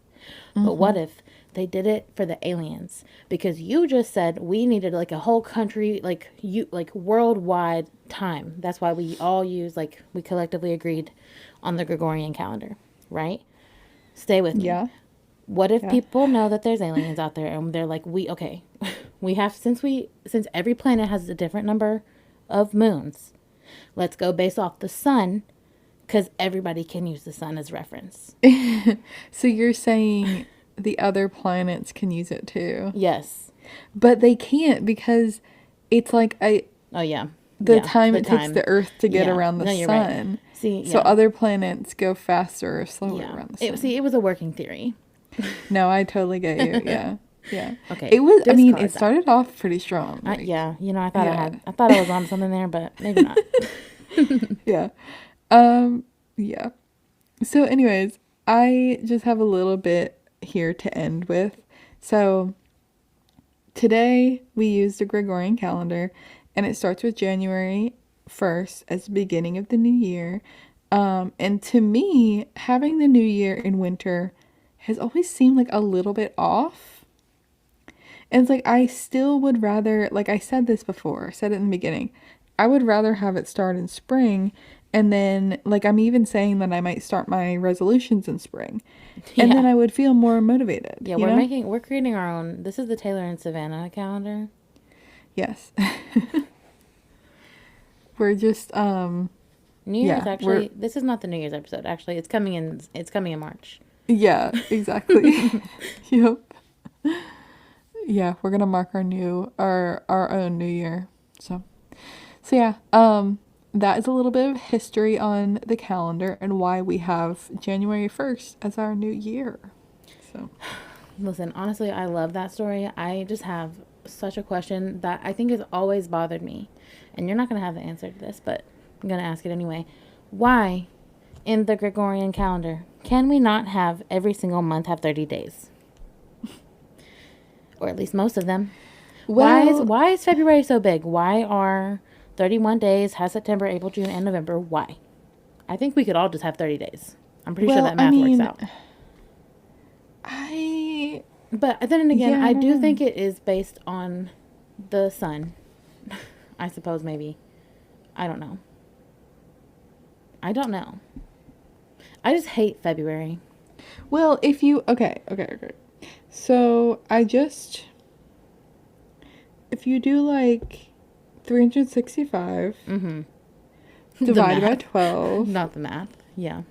Speaker 1: But what if they did it for the aliens? Because you just said we needed like a whole country, like worldwide time. That's why we all use we collectively agreed on the Gregorian calendar, right? Stay with me.
Speaker 2: Yeah.
Speaker 1: What if
Speaker 2: Yeah.
Speaker 1: people know that there's aliens out there and they're like, okay, we have since every planet has a different number of moons, let's go based off the sun because everybody can use the sun as reference.
Speaker 2: So you're saying the other planets can use it too?
Speaker 1: Yes.
Speaker 2: But they can't because it's like
Speaker 1: Oh yeah.
Speaker 2: the
Speaker 1: Yeah.
Speaker 2: time
Speaker 1: The
Speaker 2: it takes
Speaker 1: time.
Speaker 2: the Earth to get
Speaker 1: Yeah.
Speaker 2: around the
Speaker 1: No, you're right.
Speaker 2: sun.
Speaker 1: See,
Speaker 2: So
Speaker 1: yeah.
Speaker 2: other planets go faster or slower
Speaker 1: Yeah.
Speaker 2: around the sun.
Speaker 1: See, it was a working theory.
Speaker 2: No, I totally get you. Yeah. Yeah.
Speaker 1: Okay.
Speaker 2: It was, I mean, it
Speaker 1: Discard that.
Speaker 2: started off pretty strong. Like,
Speaker 1: Yeah. You know, I thought
Speaker 2: yeah.
Speaker 1: I thought I was on something there, but maybe not.
Speaker 2: Yeah. Yeah. So anyways, I just have a little bit here to end with. So today we used a Gregorian calendar and it starts with January 1st as the beginning of the new year. And to me, having the new year in winter has always seemed like a little bit off. And it's like I still would rather, like I said this before, I said it in the beginning, I would rather have it start in spring. And then, like, I'm even saying that I might start my resolutions in spring. And then
Speaker 1: Yeah.
Speaker 2: I would feel more motivated.
Speaker 1: Yeah,
Speaker 2: you know?
Speaker 1: we're creating our own. This is the Taylor and Savannah calendar.
Speaker 2: Yes. We're just,
Speaker 1: New
Speaker 2: yeah,
Speaker 1: Year's actually. This is not the New Year's episode. Actually, it's coming in. It's coming in March.
Speaker 2: yeah, exactly. Yep. Yeah, we're gonna mark our own new year. So yeah, that is a little bit of history on the calendar and why we have January 1st as our new year. So
Speaker 1: Listen, honestly, I love that story. I just have such a question that I think has always bothered me, and you're not gonna have the answer to this, but I'm gonna ask it anyway. Why, in the Gregorian calendar, can we not have every single month have 30 days? Or at least most of them.
Speaker 2: well,
Speaker 1: Why is February so big? Why are 31 days, has September, April, June, and November? Why? I think we could all just have 30 days. I'm pretty sure
Speaker 2: well,
Speaker 1: that math works out. But then again,
Speaker 2: Yeah, I
Speaker 1: I
Speaker 2: don't
Speaker 1: do
Speaker 2: know.
Speaker 1: think it is based on the sun. I suppose maybe. I don't know. I don't know. I just hate February.
Speaker 2: Well, if you okay. So if you do like 365
Speaker 1: Mm-hmm.
Speaker 2: divided by 12,
Speaker 1: Not the math. Yeah.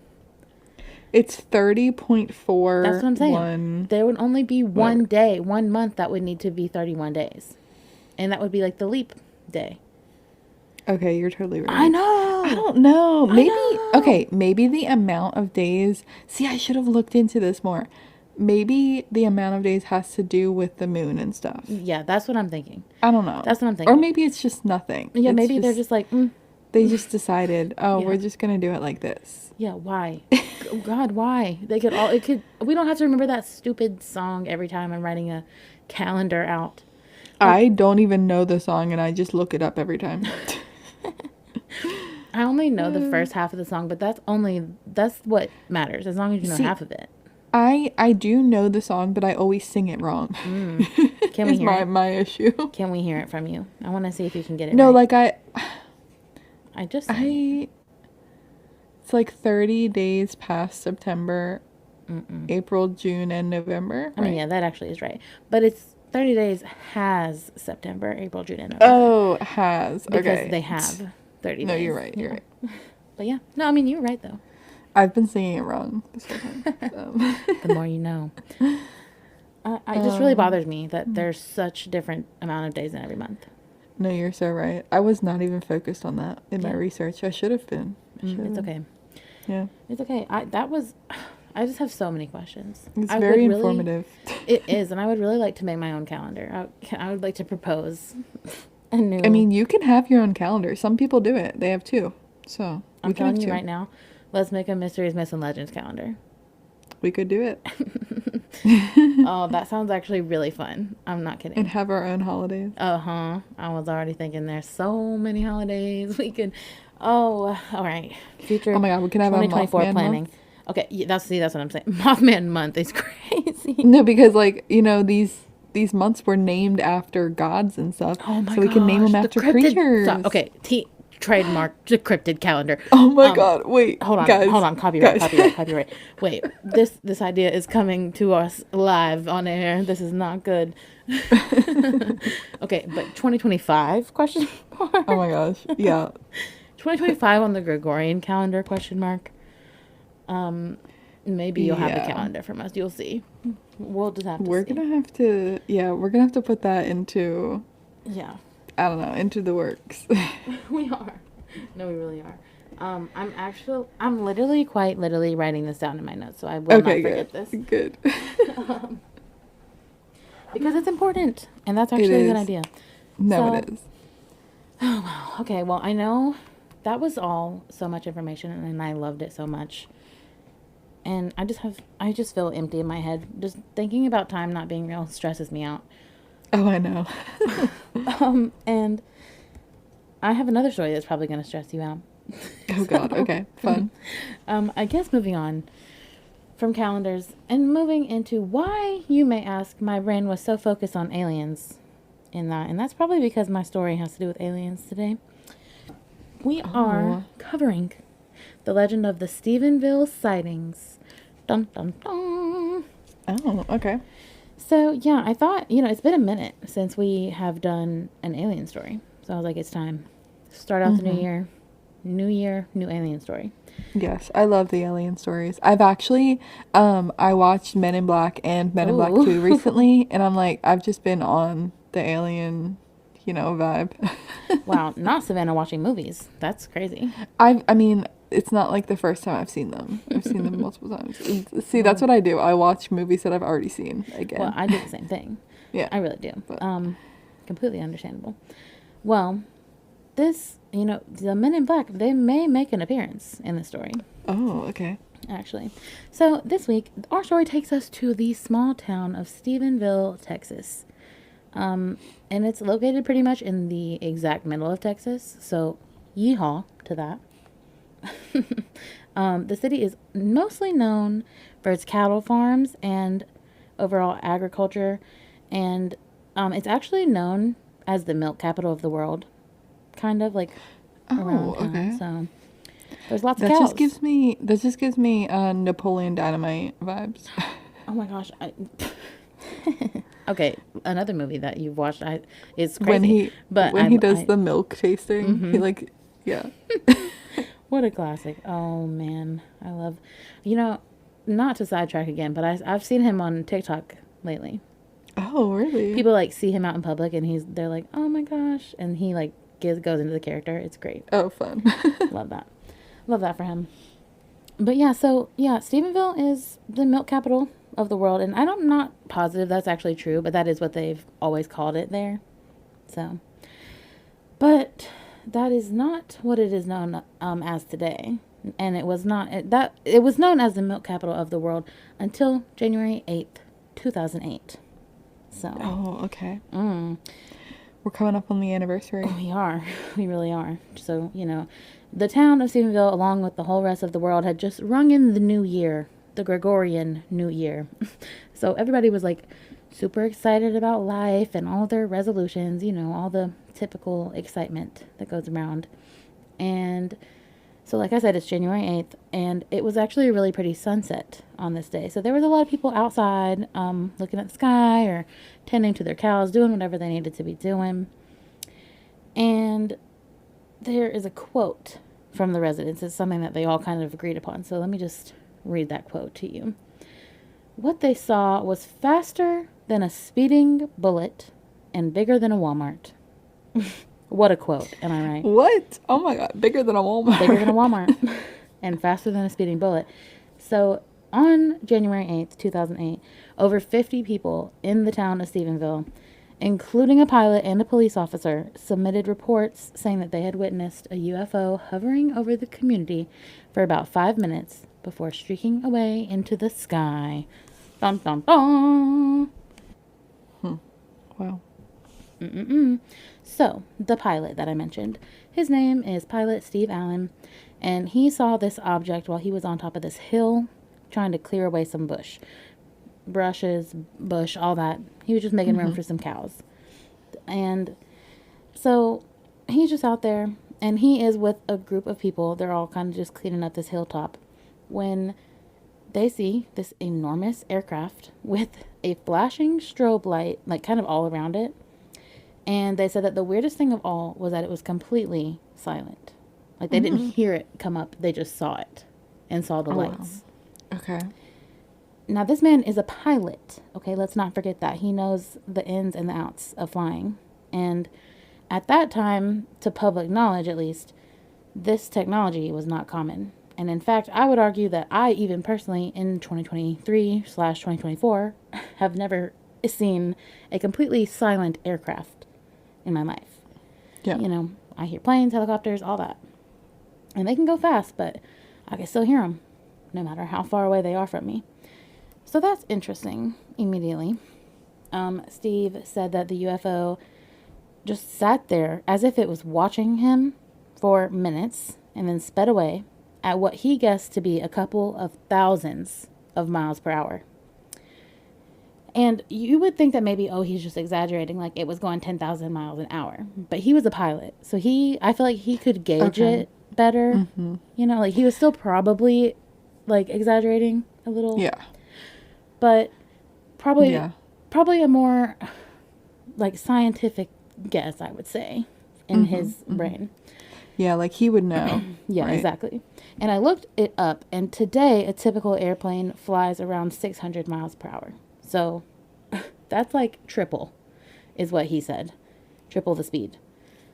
Speaker 2: it's 30.41.
Speaker 1: That's what I'm saying. There would only be one day, 1 month that would need to be 31 days. And that would be like the leap day.
Speaker 2: Okay, you're totally right.
Speaker 1: I know.
Speaker 2: I don't know. Maybe
Speaker 1: know.
Speaker 2: okay, maybe the amount of days. See, I should have looked into this more. Maybe the amount of days has to do with the moon and stuff.
Speaker 1: Yeah, that's what I'm thinking.
Speaker 2: I don't know.
Speaker 1: That's what I'm thinking.
Speaker 2: Or maybe it's just nothing.
Speaker 1: Yeah,
Speaker 2: It's
Speaker 1: maybe they're just like,
Speaker 2: they just decided, oh,
Speaker 1: Yeah.
Speaker 2: we're just gonna do it like this.
Speaker 1: yeah, why? God, why? We don't have to remember that stupid song every time I'm writing a calendar out.
Speaker 2: I don't even know the song, and I just look it up every time.
Speaker 1: I only know the first half of the song, but that's what matters, as long as you know
Speaker 2: See,
Speaker 1: half of it.
Speaker 2: I do know the song, but I always sing it wrong.
Speaker 1: Can we
Speaker 2: Is
Speaker 1: hear it?
Speaker 2: my issue.
Speaker 1: Can we hear it from you? I want to see if you can get it
Speaker 2: No,
Speaker 1: right.
Speaker 2: like
Speaker 1: It's
Speaker 2: like 30 days past September, April, June, and November.
Speaker 1: I mean,
Speaker 2: right?
Speaker 1: yeah, that actually is right. But it's 30 days has September, April, June, and November.
Speaker 2: Oh, has.
Speaker 1: Because
Speaker 2: Okay.
Speaker 1: they have 30
Speaker 2: No,
Speaker 1: days.
Speaker 2: you're right. You're right.
Speaker 1: But yeah. No, I mean, you're right, though.
Speaker 2: I've been singing it wrong this whole time.
Speaker 1: The more you know. It just really bothers me that there's such different amount of days in every month.
Speaker 2: No, you're so right. I was not even focused on that in my research. I should have been.
Speaker 1: It's okay.
Speaker 2: Yeah.
Speaker 1: It's okay. I just have so many questions.
Speaker 2: It's
Speaker 1: I
Speaker 2: very
Speaker 1: would really-
Speaker 2: informative.
Speaker 1: It is, and I would really like to make my own calendar. I would like to propose a new.
Speaker 2: I mean, you can have your own calendar. Some people do it. They have two. So
Speaker 1: I'm
Speaker 2: we can have
Speaker 1: telling you
Speaker 2: two.
Speaker 1: right now, let's make a Mysteries, Myths, and Legends calendar.
Speaker 2: We could do it.
Speaker 1: Oh, that sounds actually really fun. I'm not kidding.
Speaker 2: And have our own holidays.
Speaker 1: I was already thinking there's so many holidays we could. Oh, all right. Future.
Speaker 2: Oh my God, we can have a
Speaker 1: 2024
Speaker 2: Mothman
Speaker 1: planning.
Speaker 2: month.
Speaker 1: Okay, yeah, that's what I'm saying. Mothman month is crazy.
Speaker 2: No, because like, these months were named after gods and stuff.
Speaker 1: Oh my
Speaker 2: so we can name them
Speaker 1: gosh,
Speaker 2: after
Speaker 1: the cryptid-
Speaker 2: creatures.
Speaker 1: Stop. Okay, trademark the cryptid calendar.
Speaker 2: Oh my God. Wait.
Speaker 1: Hold on,
Speaker 2: guys,
Speaker 1: copyright,
Speaker 2: guys.
Speaker 1: copyright. Wait, this idea is coming to us live on air. This is not good. Okay, but 2025 question mark.
Speaker 2: Oh my gosh. Yeah.
Speaker 1: 2025 on the Gregorian calendar question mark. Maybe you'll have a
Speaker 2: Yeah.
Speaker 1: calendar from us. You'll see. We'll just have to
Speaker 2: We're
Speaker 1: see.
Speaker 2: gonna have to, yeah, we're gonna have to put that into,
Speaker 1: Yeah,
Speaker 2: I don't know, into the works.
Speaker 1: we are. No, we really are. I'm literally, quite literally writing this down in my notes, so I will not
Speaker 2: Okay,
Speaker 1: forget
Speaker 2: good.
Speaker 1: this.
Speaker 2: Good.
Speaker 1: um, because it's important, and that's
Speaker 2: It
Speaker 1: actually a good
Speaker 2: is.
Speaker 1: idea.
Speaker 2: No,
Speaker 1: So,
Speaker 2: it is.
Speaker 1: oh wow. Okay, well, I know that was all so much information, and I loved it so much. And I just feel empty in my head. Just thinking about time not being real stresses me out.
Speaker 2: Oh, I know.
Speaker 1: And I have another story that's probably going to stress you out.
Speaker 2: Oh God.
Speaker 1: So,
Speaker 2: Okay. Fun.
Speaker 1: I guess moving on from calendars and moving into why, you may ask, my brain was so focused on aliens in that. And that's probably because my story has to do with aliens today. We are
Speaker 2: Oh.
Speaker 1: covering the legend of the Stephenville Sightings. Dun dun dun.
Speaker 2: Oh. Okay.
Speaker 1: So, yeah, I thought, it's been a minute since we have done an alien story. So I was like, it's time. Start out the new year. New year, new alien story.
Speaker 2: Yes, I love the alien stories. I've actually, I watched Men in Black and Men in Black 2
Speaker 1: Ooh.
Speaker 2: recently, and I'm like, I've just been on the alien, vibe.
Speaker 1: Wow, not Savannah watching movies. That's crazy.
Speaker 2: I mean, it's not like the first time I've seen them. I've seen them multiple times. See, that's
Speaker 1: Well,
Speaker 2: what I do. I watch movies that I've already seen
Speaker 1: well,
Speaker 2: again.
Speaker 1: I do the same thing.
Speaker 2: Yeah,
Speaker 1: I really do.
Speaker 2: but
Speaker 1: Completely understandable. Well, the Men in Black, they may make an appearance in the story,
Speaker 2: oh, okay.
Speaker 1: actually. So this week, our story takes us to the small town of Stephenville, Texas. And it's located pretty much in the exact middle of Texas. So, yeehaw to that. The city is mostly known for its cattle farms and overall agriculture. And it's actually known as the milk capital of the world, kind of like around
Speaker 2: Oh,
Speaker 1: town.
Speaker 2: okay.
Speaker 1: So, there's lots of
Speaker 2: That just
Speaker 1: cows.
Speaker 2: gives me Napoleon Dynamite vibes.
Speaker 1: Oh my gosh. Okay, another movie that you've watched is
Speaker 2: when
Speaker 1: crazy.
Speaker 2: he
Speaker 1: But
Speaker 2: when he does the milk tasting, he like yeah.
Speaker 1: what a classic. Oh man, I love, not to sidetrack again, but I've seen him on TikTok lately.
Speaker 2: Oh, really?
Speaker 1: People like see him out in public and they're like, oh my gosh. And he like goes into the character. It's great.
Speaker 2: Oh, fun.
Speaker 1: Love that. Love that for him. But yeah, so yeah, Stephenville is the milk capital of the world. And I'm not positive that's actually true, but that is what they've always called it there. So, but that is not what it is known as today. And it was not it was known as the milk capital of the world until January 8th, 2008. So,
Speaker 2: Oh, okay. We're coming up on the anniversary.
Speaker 1: we are. We really are. So, the town of Stephenville, along with the whole rest of the world, had just rung in the new year, the Gregorian New Year. So, everybody was like super excited about life and all their resolutions, all the typical excitement that goes around. And so, like I said, it's January 8th, and it was actually a really pretty sunset on this day. So, there was a lot of people outside looking at the sky or tending to their cows, doing whatever they needed to be doing. And there is a quote from the residents. It's something that they all kind of agreed upon. So, let me just read that quote to you. What they saw was faster than a speeding bullet and bigger than a Walmart. What a quote, am I right?
Speaker 2: What? Oh my God, bigger than a Walmart.
Speaker 1: Bigger than a Walmart and faster than a speeding bullet. So on January 8th, 2008, over 50 people in the town of Stephenville, including a pilot and a police officer, submitted reports saying that they had witnessed a UFO hovering over the community for about 5 minutes before streaking away into the sky. Dun dun dun!
Speaker 2: Wow.
Speaker 1: So, the pilot that I mentioned, his name is Pilot Steve Allen, and he saw this object while he was on top of this hill trying to clear away some bush, all that. He was just making room for some cows. And so he's just out there, and he is with a group of people. They're all kind of just cleaning up this hilltop when they see this enormous aircraft with a flashing strobe light, like kind of all around it. And they said that the weirdest thing of all was that it was completely silent. Like they didn't hear it come up, they just saw it and saw the
Speaker 2: Oh, wow.
Speaker 1: lights.
Speaker 2: Okay.
Speaker 1: Now, this man is a pilot. Okay, let's not forget that. He knows the ins and the outs of flying. And at that time, to public knowledge at least, this technology was not common. And in fact, I would argue that I, even personally, in 2023/2024, have never seen a completely silent aircraft in my life.
Speaker 2: Yeah.
Speaker 1: You know, I hear planes, helicopters, all that. And they can go fast, but I can still hear them, no matter how far away they are from me. So that's interesting immediately. Steve said that the UFO just sat there as if it was watching him for minutes and then sped away at what he guessed to be a couple of thousands of miles per hour. And you would think that maybe, oh, he's just exaggerating, like it was going 10,000 miles an hour. But he was a pilot. So I feel like he could gauge
Speaker 2: Okay.
Speaker 1: it better. You know, like he was still probably like exaggerating a little.
Speaker 2: Yeah.
Speaker 1: But probably,
Speaker 2: Yeah.
Speaker 1: probably a more like scientific guess, I would say, in his brain.
Speaker 2: Yeah, like he would know.
Speaker 1: Yeah,
Speaker 2: right?
Speaker 1: exactly. And I looked it up, and today a typical airplane flies around 600 miles per hour. So that's like triple, is what he said. Triple the speed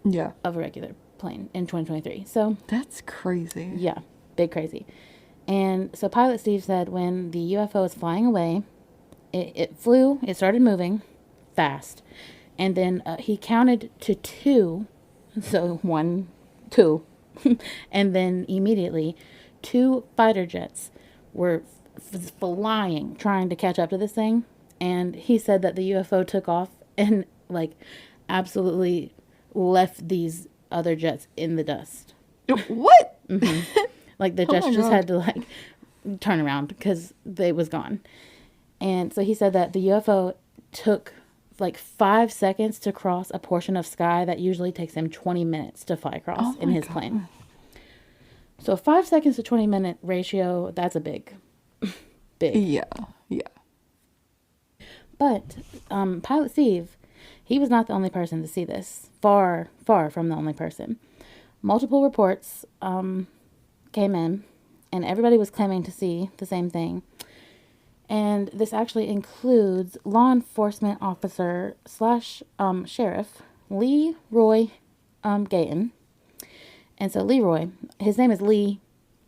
Speaker 2: Yeah.
Speaker 1: of a regular plane in 2023. So,
Speaker 2: That's crazy.
Speaker 1: yeah, big crazy. And so Pilot Steve said when the UFO was flying away, it flew, it started moving fast. And then he counted to two. So 1, 2. And then immediately, 2 fighter jets were flying, trying to catch up to this thing. And he said that the UFO took off and, like, absolutely left these other jets in the dust.
Speaker 2: What?
Speaker 1: Like, the
Speaker 2: Oh
Speaker 1: jets
Speaker 2: my
Speaker 1: just
Speaker 2: God.
Speaker 1: had to, like, turn around because they was gone. And so he said that the UFO took like 5 seconds to cross a portion of sky that usually takes him 20 minutes to fly across
Speaker 2: Oh
Speaker 1: in
Speaker 2: my
Speaker 1: his
Speaker 2: God.
Speaker 1: plane. So 5 seconds to 20-minute ratio, that's a big.
Speaker 2: Yeah. Yeah.
Speaker 1: But Pilot Steve, he was not the only person to see this. Far, far from the only person. Multiple reports came in, and everybody was claiming to see the same thing. And this actually includes law enforcement officer slash sheriff Lee Roy Gayton. And so Leroy, his name is Lee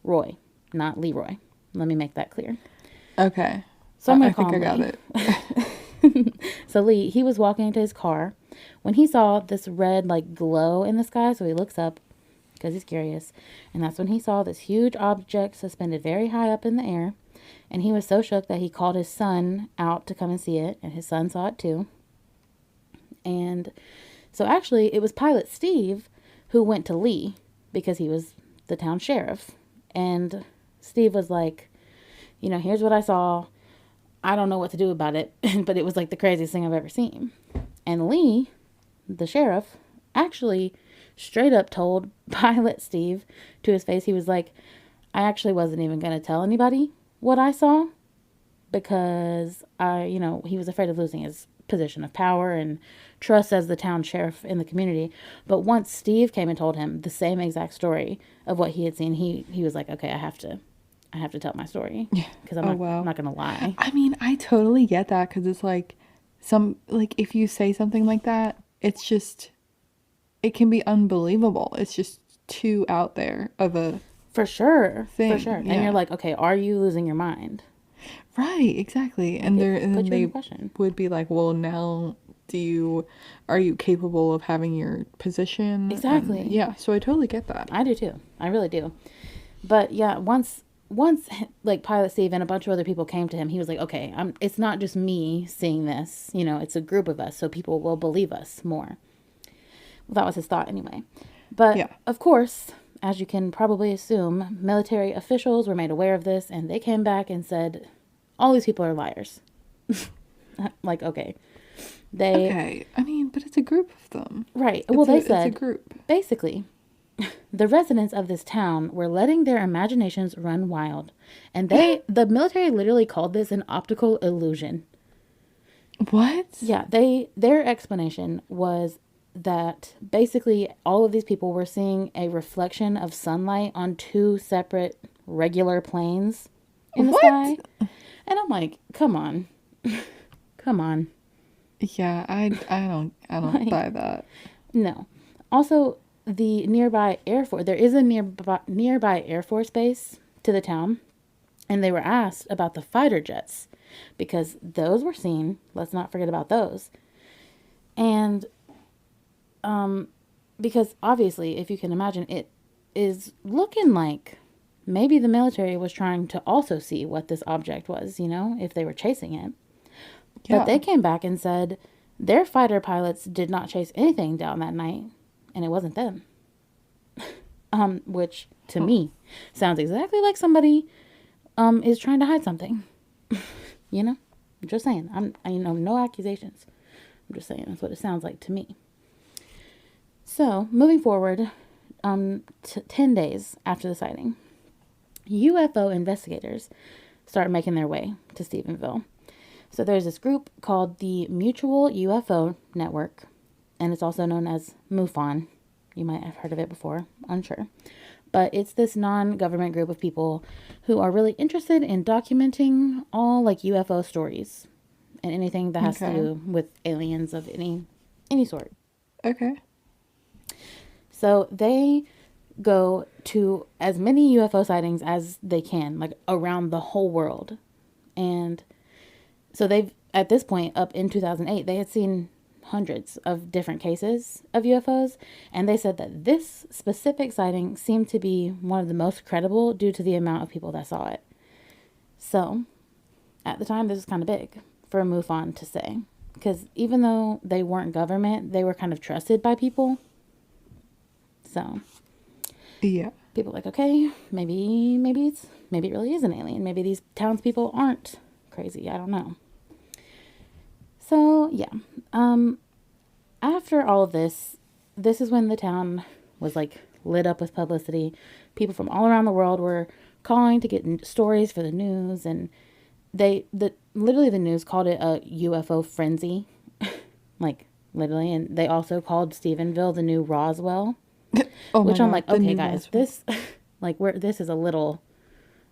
Speaker 1: Roy, not Leroy. Let me make that clear.
Speaker 2: Okay.
Speaker 1: So I'm going
Speaker 2: I
Speaker 1: to call
Speaker 2: think I
Speaker 1: him
Speaker 2: got
Speaker 1: Lee.
Speaker 2: it.
Speaker 1: So Lee, he was walking into his car when he saw this red like glow in the sky. So he looks up because he's curious. And that's when he saw this huge object suspended very high up in the air. And he was so shook that he called his son out to come and see it. And his son saw it too. And so actually it was Pilot Steve who went to Lee because he was the town sheriff. And Steve was like, you know, here's what I saw. I don't know what to do about it. But it was like the craziest thing I've ever seen. And Lee, the sheriff, actually straight up told Pilot Steve to his face, he was like, I actually wasn't even going to tell anybody what I saw because he was afraid of losing his position of power and trust as the town sheriff in the community. But once Steve came and told him the same exact story of what he had seen, he was like, okay, I have to tell my story because I'm not going to lie.
Speaker 2: I mean, I totally get that because it's like if you say something like that, it's just, it can be unbelievable. It's just too out there of a
Speaker 1: For sure.
Speaker 2: thing.
Speaker 1: For sure. And
Speaker 2: Yeah.
Speaker 1: you're like, okay, are you losing your mind?
Speaker 2: Right, exactly. And
Speaker 1: Put
Speaker 2: then
Speaker 1: you
Speaker 2: they
Speaker 1: in question.
Speaker 2: would be like, well, now are you capable of having your position?
Speaker 1: Exactly.
Speaker 2: And yeah, so I totally get that.
Speaker 1: I do too. I really do. But yeah, once like Pilot Steve and a bunch of other people came to him, he was like, okay, it's not just me seeing this, it's a group of us, so people will believe us more. Well, that was his thought anyway. But
Speaker 2: Yeah.
Speaker 1: of course, as you can probably assume, military officials were made aware of this and they came back and said, all these people are liars. Like, okay.
Speaker 2: Okay. I mean, but it's a group of them.
Speaker 1: Right. Well, they said,
Speaker 2: it's a group.
Speaker 1: basically, the residents of this town were letting their imaginations run wild. And the military literally called this an optical illusion.
Speaker 2: What?
Speaker 1: Yeah, their explanation was that basically all of these people were seeing a reflection of sunlight on 2 separate regular planes. in the
Speaker 2: What?
Speaker 1: sky. And I'm like, come on. Come on.
Speaker 2: Yeah, I don't
Speaker 1: Like,
Speaker 2: buy that.
Speaker 1: no. Also, the nearby Air Force, there is a nearby Air Force base to the town, and they were asked about the fighter jets because those were seen. Let's not forget about those. And because obviously, if you can imagine, it is looking like maybe the military was trying to also see what this object was, if they were chasing it. But
Speaker 2: Yeah.
Speaker 1: they came back and said their fighter pilots did not chase anything down that night, and it wasn't them. Which to
Speaker 2: Huh.
Speaker 1: me sounds exactly like somebody is trying to hide something. I'm just saying. No accusations. I'm just saying that's what it sounds like to me. So moving forward, 10 days after the sighting, UFO investigators start making their way to Stephenville. So there's this group called the Mutual UFO Network, and it's also known as MUFON. You might have heard of it before, unsure. But it's this non-government group of people who are really interested in documenting all like UFO stories and anything that has to
Speaker 2: Okay.
Speaker 1: do with aliens of any sort.
Speaker 2: Okay.
Speaker 1: So they go to as many UFO sightings as they can, like around the whole world. And so they've, at this point, up in 2008, they had seen hundreds of different cases of UFOs. And they said that this specific sighting seemed to be one of the most credible due to the amount of people that saw it. So at the time, this was kind of big for a MUFON to say. Because even though they weren't government, they were kind of trusted by people. So
Speaker 2: Yeah.
Speaker 1: people were like, okay, maybe it really is an alien. Maybe these townspeople aren't crazy. I don't know. So yeah, after all of this is when the town was like lit up with publicity. People from all around the world were calling to get stories for the news, and literally the news called it a UFO frenzy, like literally, and they also called Stephenville the new Roswell.
Speaker 2: Oh my
Speaker 1: Which I'm
Speaker 2: God,
Speaker 1: like,
Speaker 2: the
Speaker 1: okay,
Speaker 2: new
Speaker 1: guys,
Speaker 2: Roswell.
Speaker 1: this, like, this is a little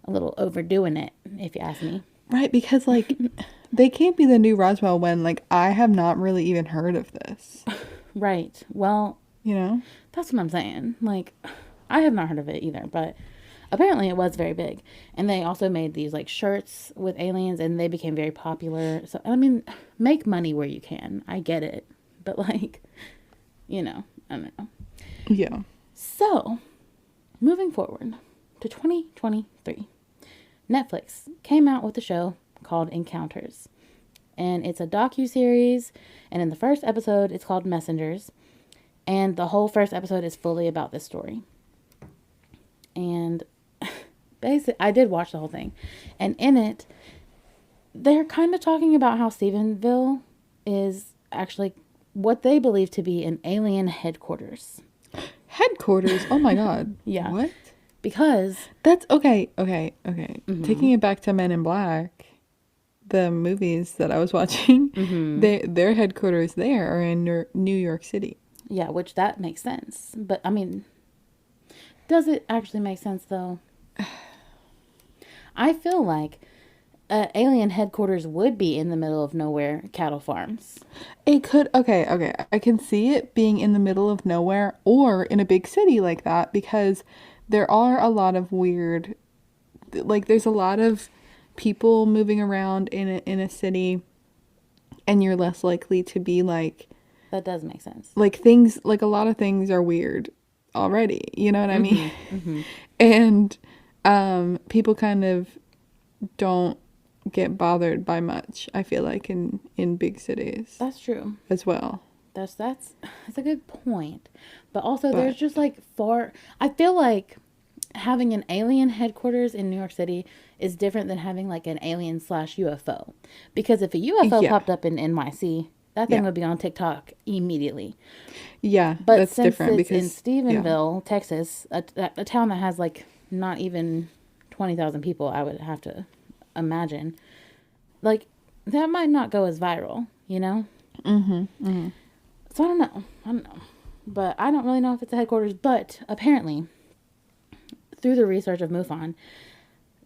Speaker 1: overdoing it, if you ask me.
Speaker 2: Right, because like they can't be the new Roswell when like I have not really even heard of this.
Speaker 1: Right. Well,
Speaker 2: You know?
Speaker 1: that's what I'm saying. Like, I have not heard of it either, but apparently it was very big. And they also made these like shirts with aliens, and they became very popular. So I mean, make money where you can. I get it, but like, I don't know.
Speaker 2: Yeah.
Speaker 1: So, moving forward to 2023. Netflix came out with a show called Encounters. And it's a docu-series, and in the first episode it's called Messengers, and the whole first episode is fully about this story. And basically I did watch the whole thing. And in it they're kind of talking about how Stephenville is actually what they believe to be an alien headquarters.
Speaker 2: Headquarters. Oh my God.
Speaker 1: Yeah,
Speaker 2: What?
Speaker 1: because
Speaker 2: That's okay. Okay. Okay. Taking it back to Men in Black, the movies that I was watching, their headquarters there are in New York City.
Speaker 1: yeah, which that makes sense. But I mean, does it actually make sense though? I feel like alien headquarters would be in the middle of nowhere cattle farms.
Speaker 2: It could, okay, okay. I can see it being in the middle of nowhere or in a big city like that because there are a lot of weird, like, there's a lot of people moving around in a city, and you're less likely to be
Speaker 1: That does make sense.
Speaker 2: like things, like a lot of things are weird already. You know what I mean? And people kind of don't get bothered by much, I feel like, in big cities
Speaker 1: That's true.
Speaker 2: as well.
Speaker 1: That's a good point. But also there's
Speaker 2: But
Speaker 1: just like I feel like having an alien headquarters in New York City is different than having like an alien slash UFO. Because if a UFO
Speaker 2: yeah,
Speaker 1: popped up in NYC, that thing
Speaker 2: yeah,
Speaker 1: would be on TikTok immediately.
Speaker 2: yeah,
Speaker 1: But
Speaker 2: that's
Speaker 1: since
Speaker 2: different
Speaker 1: it's in
Speaker 2: because yeah,
Speaker 1: Stephenville, Texas, a town that has like not even 20,000 people, I would have to imagine, like that might not go as viral, you know? So I don't know. But I don't really know if it's a headquarters. But apparently, through the research of MUFON,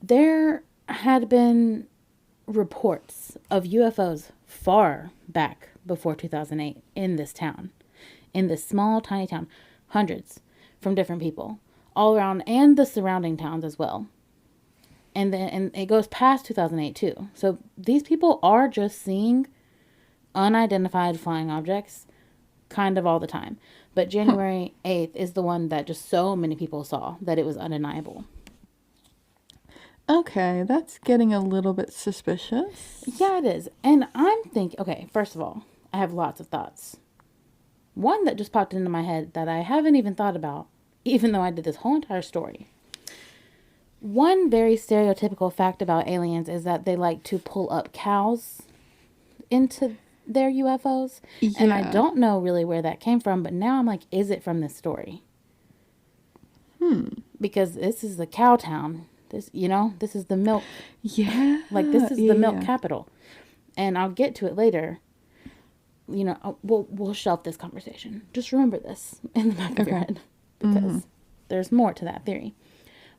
Speaker 1: there had been reports of UFOs far back before 2008 in this town, in this small, tiny town. Hundreds from different people all around, and the surrounding towns as well. And it goes past 2008 too. So these people are just seeing unidentified flying objects kind of all the time. But January 8th is the one that just so many people saw that it was undeniable.
Speaker 2: Okay, that's getting a little bit suspicious.
Speaker 1: Yeah, it is. And I'm thinking, okay, first of all, I have lots of thoughts. One that just popped into my head that I haven't even thought about, even though I did this whole entire story. One very stereotypical fact about aliens is that they like to pull up cows into their UFOs.
Speaker 2: Yeah.
Speaker 1: And I don't know really where that came from, but now I'm like, is it from this story? Because this is the cow town. This, this is the milk.
Speaker 2: Yeah.
Speaker 1: Like, this is the milk
Speaker 2: yeah.
Speaker 1: capital. And I'll get to it later. We'll shelf this conversation. Just remember this in the back of your head. Because there's more to that theory.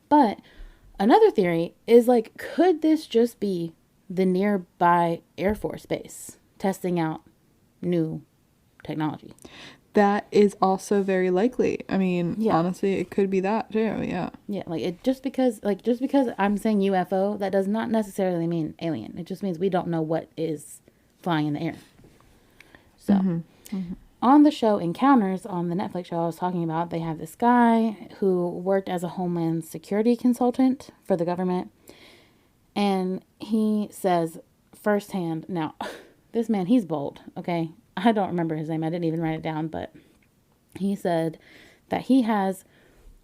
Speaker 1: But another theory is, like, could this just be the nearby Air Force base testing out new technology?
Speaker 2: That is also very likely. I mean,
Speaker 1: Yeah.
Speaker 2: honestly, it could be that too. Yeah.
Speaker 1: Yeah, like, just because I'm saying UFO, that does not necessarily mean alien. It just means we don't know what is flying in the air. So, on the show Encounters, on the Netflix show I was talking about, they have this guy who worked as a homeland security consultant for the government. And he says firsthand, now, this man, he's bold, okay? I don't remember his name. I didn't even write it down, but he said that he has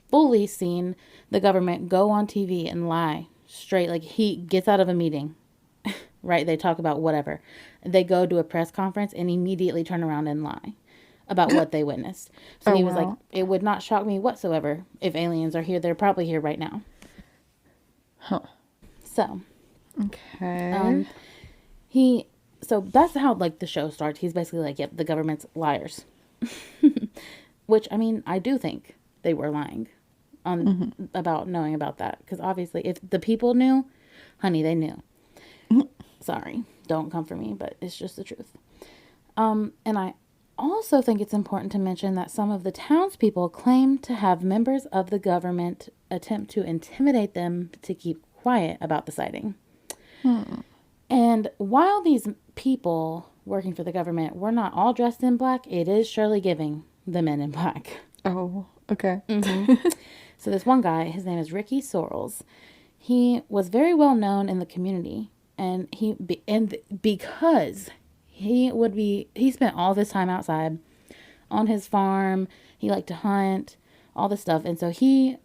Speaker 1: fully seen the government go on TV and lie straight. Like, he gets out of a meeting, right? They talk about whatever. They go to a press conference and immediately turn around and lie about what they witnessed. So he was like, it would not shock me whatsoever if aliens are here. They're probably here right now.
Speaker 2: Huh.
Speaker 1: So,
Speaker 2: Okay.
Speaker 1: so that's how, like, the show starts. He's basically like, yep, the government's liars. Which, I mean, I do think they were lying on about knowing about that. Because obviously, if the people knew, honey, they knew. Sorry, don't come for me, but it's just the truth. And I also think it's important to mention that some of the townspeople claim to have members of the government attempt to intimidate them to keep quiet about the sighting. And while these people working for the government were not all dressed in black, it is surely giving the men in black.
Speaker 2: Oh, okay.
Speaker 1: So this one guy, his name is Ricky Sorrells. He was very well known in the community, and because he spent all this time outside on his farm. He liked to hunt, all this stuff, and so he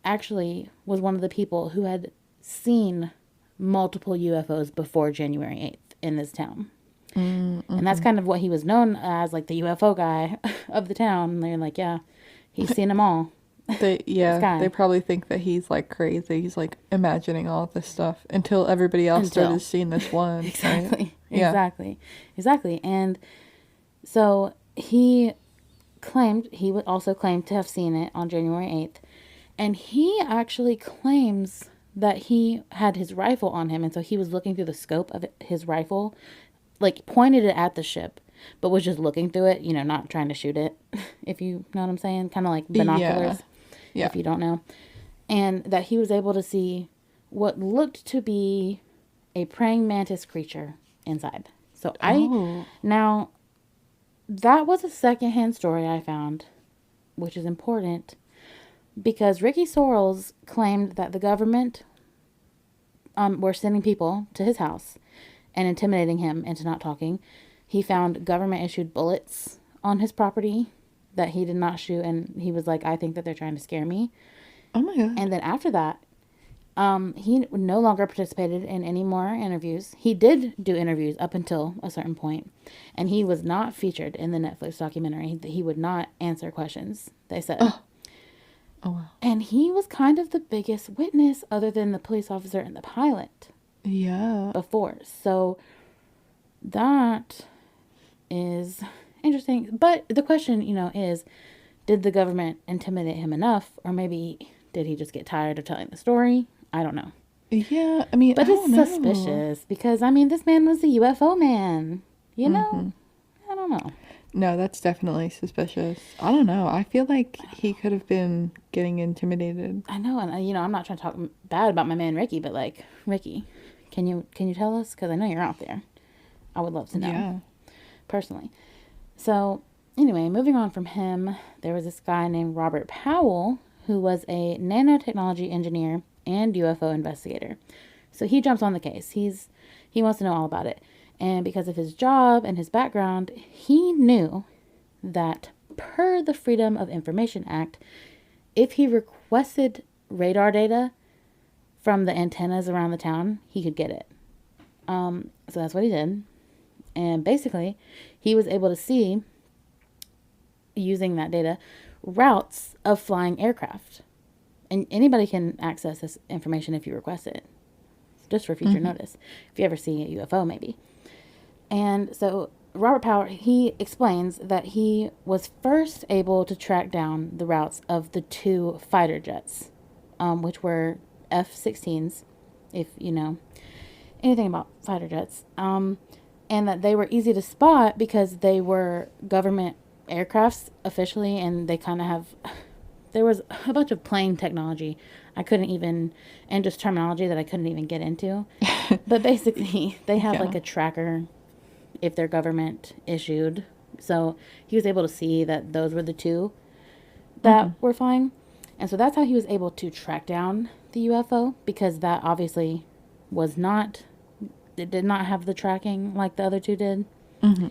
Speaker 1: actually was one of the people who had seen multiple UFOs before January 8th in this town. And that's kind of what he was known as, like the UFO guy of the town. And they're like, yeah, he's seen them all.
Speaker 2: They probably think that he's like crazy. He's like imagining all this stuff until everybody else started seeing this one.
Speaker 1: Exactly.
Speaker 2: Right? Yeah.
Speaker 1: Exactly. And so he would also claim to have seen it on January 8th. And he actually claims that he had his rifle on him. And so he was looking through the scope of his rifle, like pointed it at the ship, but was just looking through it, not trying to shoot it, if you know what I'm saying. Kind of like binoculars, if you don't know. And that he was able to see what looked to be a praying mantis creature inside. So now, that was a secondhand story I found, which is important, because Ricky Sorrells claimed that the government were sending people to his house and intimidating him into not talking. He found government-issued bullets on his property that he did not shoot, and he was like, I think that they're trying to scare me.
Speaker 2: Oh my God.
Speaker 1: And then after that, he no longer participated in any more interviews. He did do interviews up until a certain point, and he was not featured in the Netflix documentary. He would not answer questions, they said.
Speaker 2: Oh, wow.
Speaker 1: And he was kind of the biggest witness, other than the police officer and the pilot.
Speaker 2: Yeah.
Speaker 1: Before. So that is interesting. But the question, is, did the government intimidate him enough? Or maybe did he just get tired of telling the story? I don't know.
Speaker 2: Yeah, I mean, I
Speaker 1: But it's
Speaker 2: don't know.
Speaker 1: suspicious because, I mean, this man was a UFO man. You know?
Speaker 2: Mm-hmm.
Speaker 1: I don't know.
Speaker 2: No, that's definitely suspicious. I don't know. I feel like he could have been getting intimidated.
Speaker 1: I know, and I'm not trying to talk bad about my man Ricky, but like, Ricky, can you tell us? Because I know you're out there. I would love to know
Speaker 2: Yeah.
Speaker 1: personally. So, anyway, moving on from him, there was this guy named Robert Powell who was a nanotechnology engineer and UFO investigator. So he jumps on the case. He wants to know all about it. And because of his job and his background, he knew that per the Freedom of Information Act, if he requested radar data from the antennas around the town, he could get it. So that's what he did. And basically, he was able to see, using that data, routes of flying aircraft. And anybody can access this information if you request it, just for future
Speaker 2: Mm-hmm.
Speaker 1: notice, if you ever see a UFO, maybe. And so Robert Power, he explains that he was first able to track down the routes of the two fighter jets, which were F-16s, if you know anything about fighter jets, and that they were easy to spot because they were government aircrafts officially, and they kind of have. There was a bunch of plane technology I couldn't even, and just terminology that I couldn't even get into. But basically, they have like
Speaker 2: Yeah.
Speaker 1: a tracker if they're government issued. So he was able to see that those were the two
Speaker 2: Mm-hmm.
Speaker 1: that were flying. And so that's how he was able to track down the UFO, because that obviously was not, it did not have the tracking like the other two did.
Speaker 2: Mm-hmm.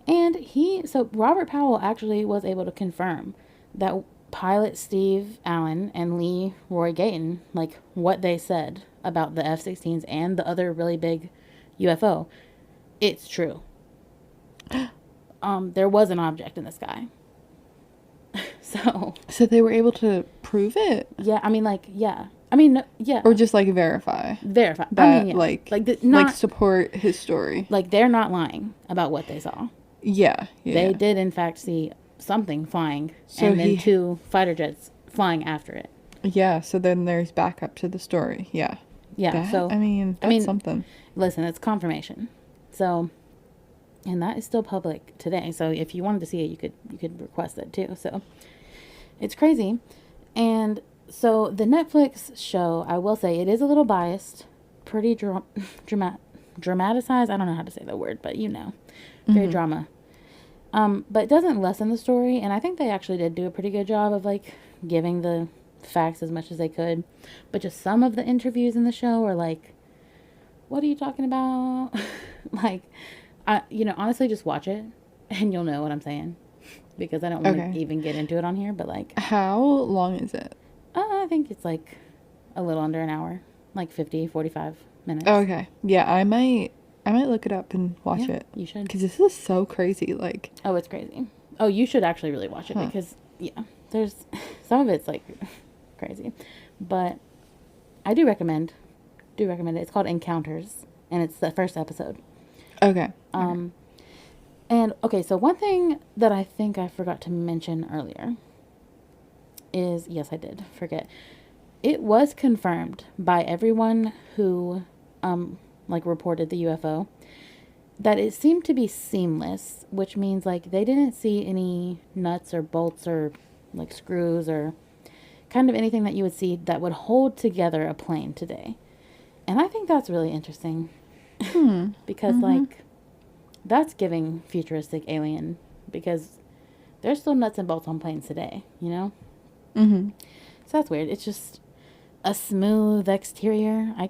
Speaker 1: And so Robert Powell actually was able to confirm that pilot Steve Allen and Lee Roy Gayton, like what they said about the F-16s and the other really big UFO, it's true. There was an object in the sky. So,
Speaker 2: So they were able to prove it,
Speaker 1: yeah, I mean, like, yeah. I mean, no, yeah,
Speaker 2: or just like verify
Speaker 1: verify. I mean,
Speaker 2: that,
Speaker 1: yeah.
Speaker 2: like
Speaker 1: Not,
Speaker 2: support his story.
Speaker 1: like, they're not lying about what they saw.
Speaker 2: Yeah, yeah,
Speaker 1: They
Speaker 2: yeah.
Speaker 1: did, in fact, see something flying
Speaker 2: So
Speaker 1: and then
Speaker 2: he,
Speaker 1: two fighter jets flying after it.
Speaker 2: yeah. So then there's backup to the story. Yeah.
Speaker 1: Yeah,
Speaker 2: That,
Speaker 1: so,
Speaker 2: I mean,
Speaker 1: I
Speaker 2: that's
Speaker 1: mean,
Speaker 2: something.
Speaker 1: listen, it's confirmation. So, and that is still public today. So if you wanted to see it, you could request it too. So it's crazy. And so the Netflix show, I will say, it is a little biased, pretty dramatized. I don't know how to say the word, but very
Speaker 2: Mm-hmm.
Speaker 1: drama. But it doesn't lessen the story, and I think they actually did do a pretty good job of like giving the facts as much as they could. But just some of the interviews in the show are like, "What are you talking about?" Like, honestly, just watch it, and you'll know what I'm saying, because I don't want to
Speaker 2: Okay.
Speaker 1: even get into it on here. But like,
Speaker 2: How long is it?
Speaker 1: I think it's like a little under an hour, like 50, 45
Speaker 2: Oh,
Speaker 1: minutes.
Speaker 2: okay. Yeah, I might look it up and watch
Speaker 1: Yeah,
Speaker 2: it
Speaker 1: you should.
Speaker 2: because this is so crazy. Like,
Speaker 1: Oh, it's crazy. Oh, you should actually really watch it
Speaker 2: huh.
Speaker 1: because, yeah, there's some of it's like crazy. But I do recommend it. It's called Encounters, and it's the first episode.
Speaker 2: Okay. Okay.
Speaker 1: Um, and okay, so one thing that I think I forgot to mention earlier is, yes, I did forget. It was confirmed by everyone who, like, reported the UFO, that it seemed to be seamless, which means like they didn't see any nuts or bolts or like screws or kind of anything that you would see that would hold together a plane today. And I think that's really interesting
Speaker 2: Hmm.
Speaker 1: because
Speaker 2: Mm-hmm.
Speaker 1: like that's giving futuristic alien, because there's still nuts and bolts on planes today, you know?
Speaker 2: Mm-hmm.
Speaker 1: So that's weird. It's just a smooth exterior. I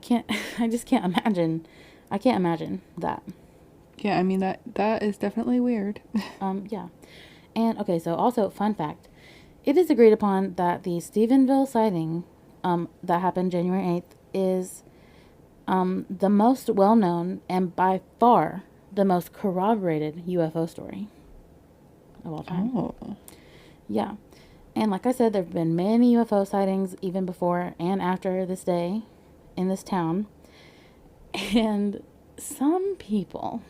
Speaker 1: just can't imagine. I can't imagine that.
Speaker 2: Yeah, I mean that is definitely weird.
Speaker 1: Yeah. And okay, so also fun fact. It is agreed upon that the Stephenville sighting that happened January 8th is the most well known and by far the most corroborated UFO story of all time.
Speaker 2: Oh.
Speaker 1: Yeah. And like I said, there have been many UFO sightings even before and after this day in this town. And some people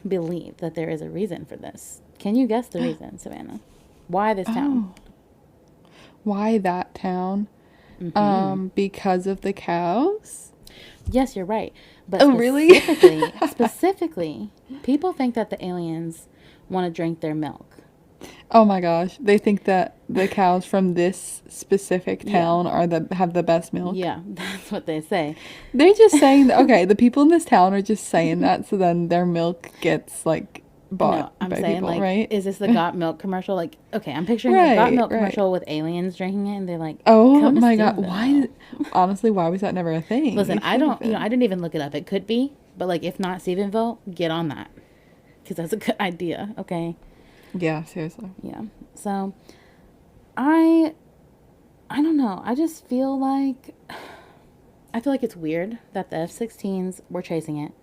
Speaker 1: believe that there is a reason for this. Can you guess the reason, Savannah? Why this town?
Speaker 2: Oh. Why that town? because of the cows.
Speaker 1: Yes, you're right. But
Speaker 2: Oh, really?
Speaker 1: specifically, people think that the aliens want to drink their milk.
Speaker 2: Oh my gosh, they think that the cows from this specific
Speaker 1: Yeah.
Speaker 2: town have the best milk.
Speaker 1: Yeah, that's what they say.
Speaker 2: They're just saying that, okay, the people in this town are just saying that, so then their milk gets like bought
Speaker 1: No, I'm
Speaker 2: by
Speaker 1: saying,
Speaker 2: people,
Speaker 1: like,
Speaker 2: right?
Speaker 1: is this the Got Milk commercial? Like, okay, I'm picturing a Got
Speaker 2: Right,
Speaker 1: Milk
Speaker 2: right.
Speaker 1: commercial with aliens drinking it, and they're like,
Speaker 2: Oh
Speaker 1: come to
Speaker 2: my God,
Speaker 1: Stephenville.
Speaker 2: honestly, why was that never a thing?
Speaker 1: Listen,
Speaker 2: It
Speaker 1: I
Speaker 2: should have
Speaker 1: don't, I
Speaker 2: been.
Speaker 1: didn't even look it up. It could be, but like, if not Stephenville, get on that because that's a good idea. Okay,
Speaker 2: Yeah, seriously.
Speaker 1: yeah. So, I, I don't know. I just feel like, I feel like it's weird that the F-16s were chasing it,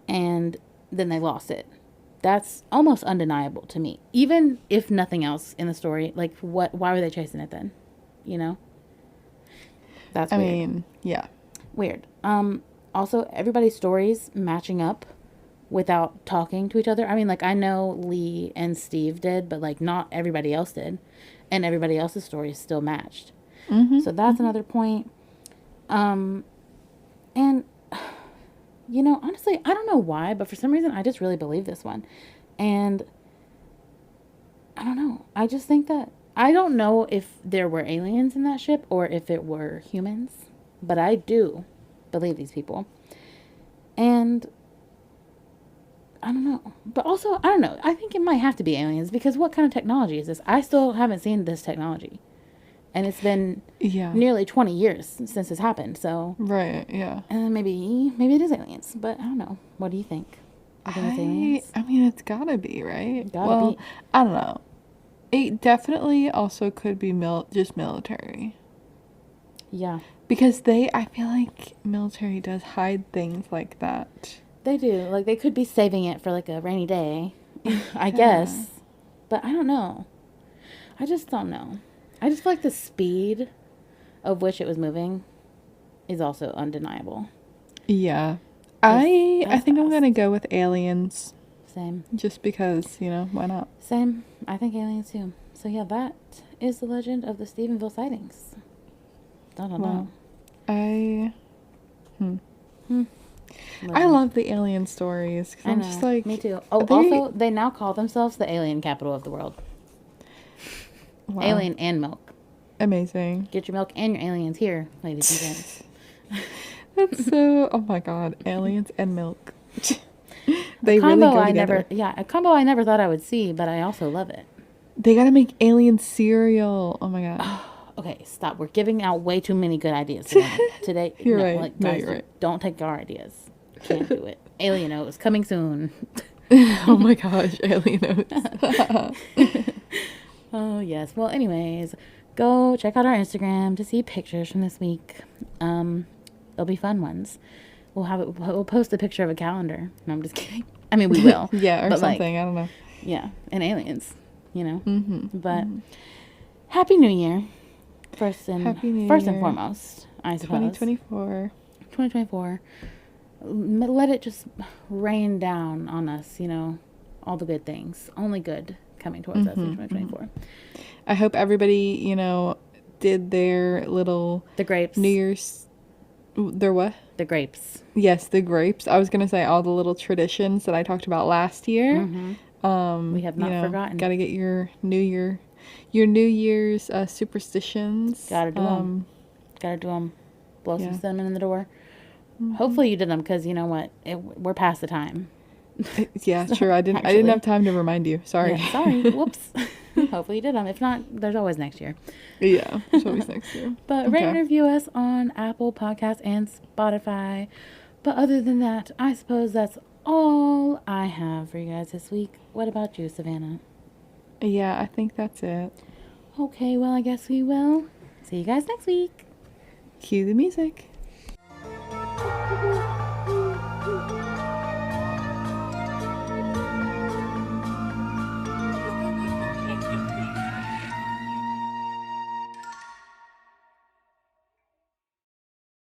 Speaker 1: and then they lost it. That's almost undeniable to me. Even if nothing else in the story, like why were they chasing it then? You know? That's
Speaker 2: I
Speaker 1: weird.
Speaker 2: mean, yeah.
Speaker 1: Weird. Also everybody's stories matching up without talking to each other. I mean, like, I know Lee and Steve did, but like not everybody else did. And everybody else's stories still matched. So that's another point. And you know, honestly, I don't know why, but for some reason I just really believe this one. And I don't know. I just think that I don't know if there were aliens in that ship or if it were humans, but I do believe these people. And I don't know. But also, I don't know. I think it might have to be aliens because what kind of technology is this? I still haven't seen this technology. And it's been
Speaker 2: Yeah.
Speaker 1: nearly 20 years since this happened. So,
Speaker 2: Right, yeah.
Speaker 1: and then maybe it is aliens, but I don't know. What do you think? You think it's aliens?
Speaker 2: I mean, it's gotta be, right?
Speaker 1: Gotta
Speaker 2: Well,
Speaker 1: be.
Speaker 2: I don't know. It definitely also could be just military.
Speaker 1: Yeah,
Speaker 2: Because I feel like military does hide things like that.
Speaker 1: they do. Like, they could be saving it for like a rainy day, I guess. But I don't know. I just don't know. I just feel like the speed of which it was moving is also undeniable.
Speaker 2: Yeah. I
Speaker 1: That's
Speaker 2: think I'm
Speaker 1: fast.
Speaker 2: gonna go with aliens.
Speaker 1: Same.
Speaker 2: Just because, why not?
Speaker 1: Same. I think aliens too. So yeah, that is the legend of the Stephenville sightings. I don't know.
Speaker 2: I
Speaker 1: Legend.
Speaker 2: love the alien stories because
Speaker 1: I
Speaker 2: I'm
Speaker 1: know.
Speaker 2: just like,
Speaker 1: Me too. Oh,
Speaker 2: they-
Speaker 1: also, they now call themselves the alien capital of the world.
Speaker 2: wow,
Speaker 1: Alien and milk.
Speaker 2: amazing.
Speaker 1: Get your milk and your aliens here, ladies and gents.
Speaker 2: That's so. Oh my God, aliens and milk. They
Speaker 1: Combo
Speaker 2: really go
Speaker 1: I
Speaker 2: together.
Speaker 1: a combo I never thought I would see, but I also love it.
Speaker 2: They gotta make alien cereal. Oh my God.
Speaker 1: Okay, stop. We're giving out way too many good ideas today.
Speaker 2: You're
Speaker 1: no,
Speaker 2: right.
Speaker 1: Like,
Speaker 2: No,
Speaker 1: guys,
Speaker 2: you're right.
Speaker 1: don't take our ideas. Can't do it. Alienos coming soon.
Speaker 2: Oh my gosh, alien.
Speaker 1: Oh yes. Well, anyways, go check out our Instagram to see pictures from this week. They'll be fun ones. We'll post a picture of a calendar. No, I'm just kidding. I mean, we will.
Speaker 2: Yeah, or
Speaker 1: but
Speaker 2: something. I don't know.
Speaker 1: Yeah, and aliens. But Happy New Year.
Speaker 2: Happy New
Speaker 1: First and
Speaker 2: Year.
Speaker 1: foremost, I suppose.
Speaker 2: 2024.
Speaker 1: 2024. Let it just rain down on us, all the good things. Only good coming towards us in 2024.
Speaker 2: I hope everybody, did their little
Speaker 1: The grapes.
Speaker 2: New Year's. Their what?
Speaker 1: The grapes.
Speaker 2: Yes, the grapes. I was gonna say all the little traditions that I talked about last year.
Speaker 1: We have not forgotten.
Speaker 2: Gotta get your New Year's superstitions.
Speaker 1: Gotta do them. Gotta do them. Blow some
Speaker 2: yeah.
Speaker 1: cinnamon in the door. Hopefully you did them because you know what? We're past the time.
Speaker 2: Yeah, sure. I didn't
Speaker 1: Actually.
Speaker 2: have time to remind you. Sorry.
Speaker 1: Yeah, sorry. Whoops. Hopefully you did them. If not, there's always next year.
Speaker 2: Yeah, there's always next year.
Speaker 1: But rate and review us on Apple Podcasts and Spotify. But other than that, I suppose that's all I have for you guys this week. What about you, Savannah?
Speaker 2: Yeah, I think that's it.
Speaker 1: Okay, well, I guess we will see you guys next week.
Speaker 2: Cue the music.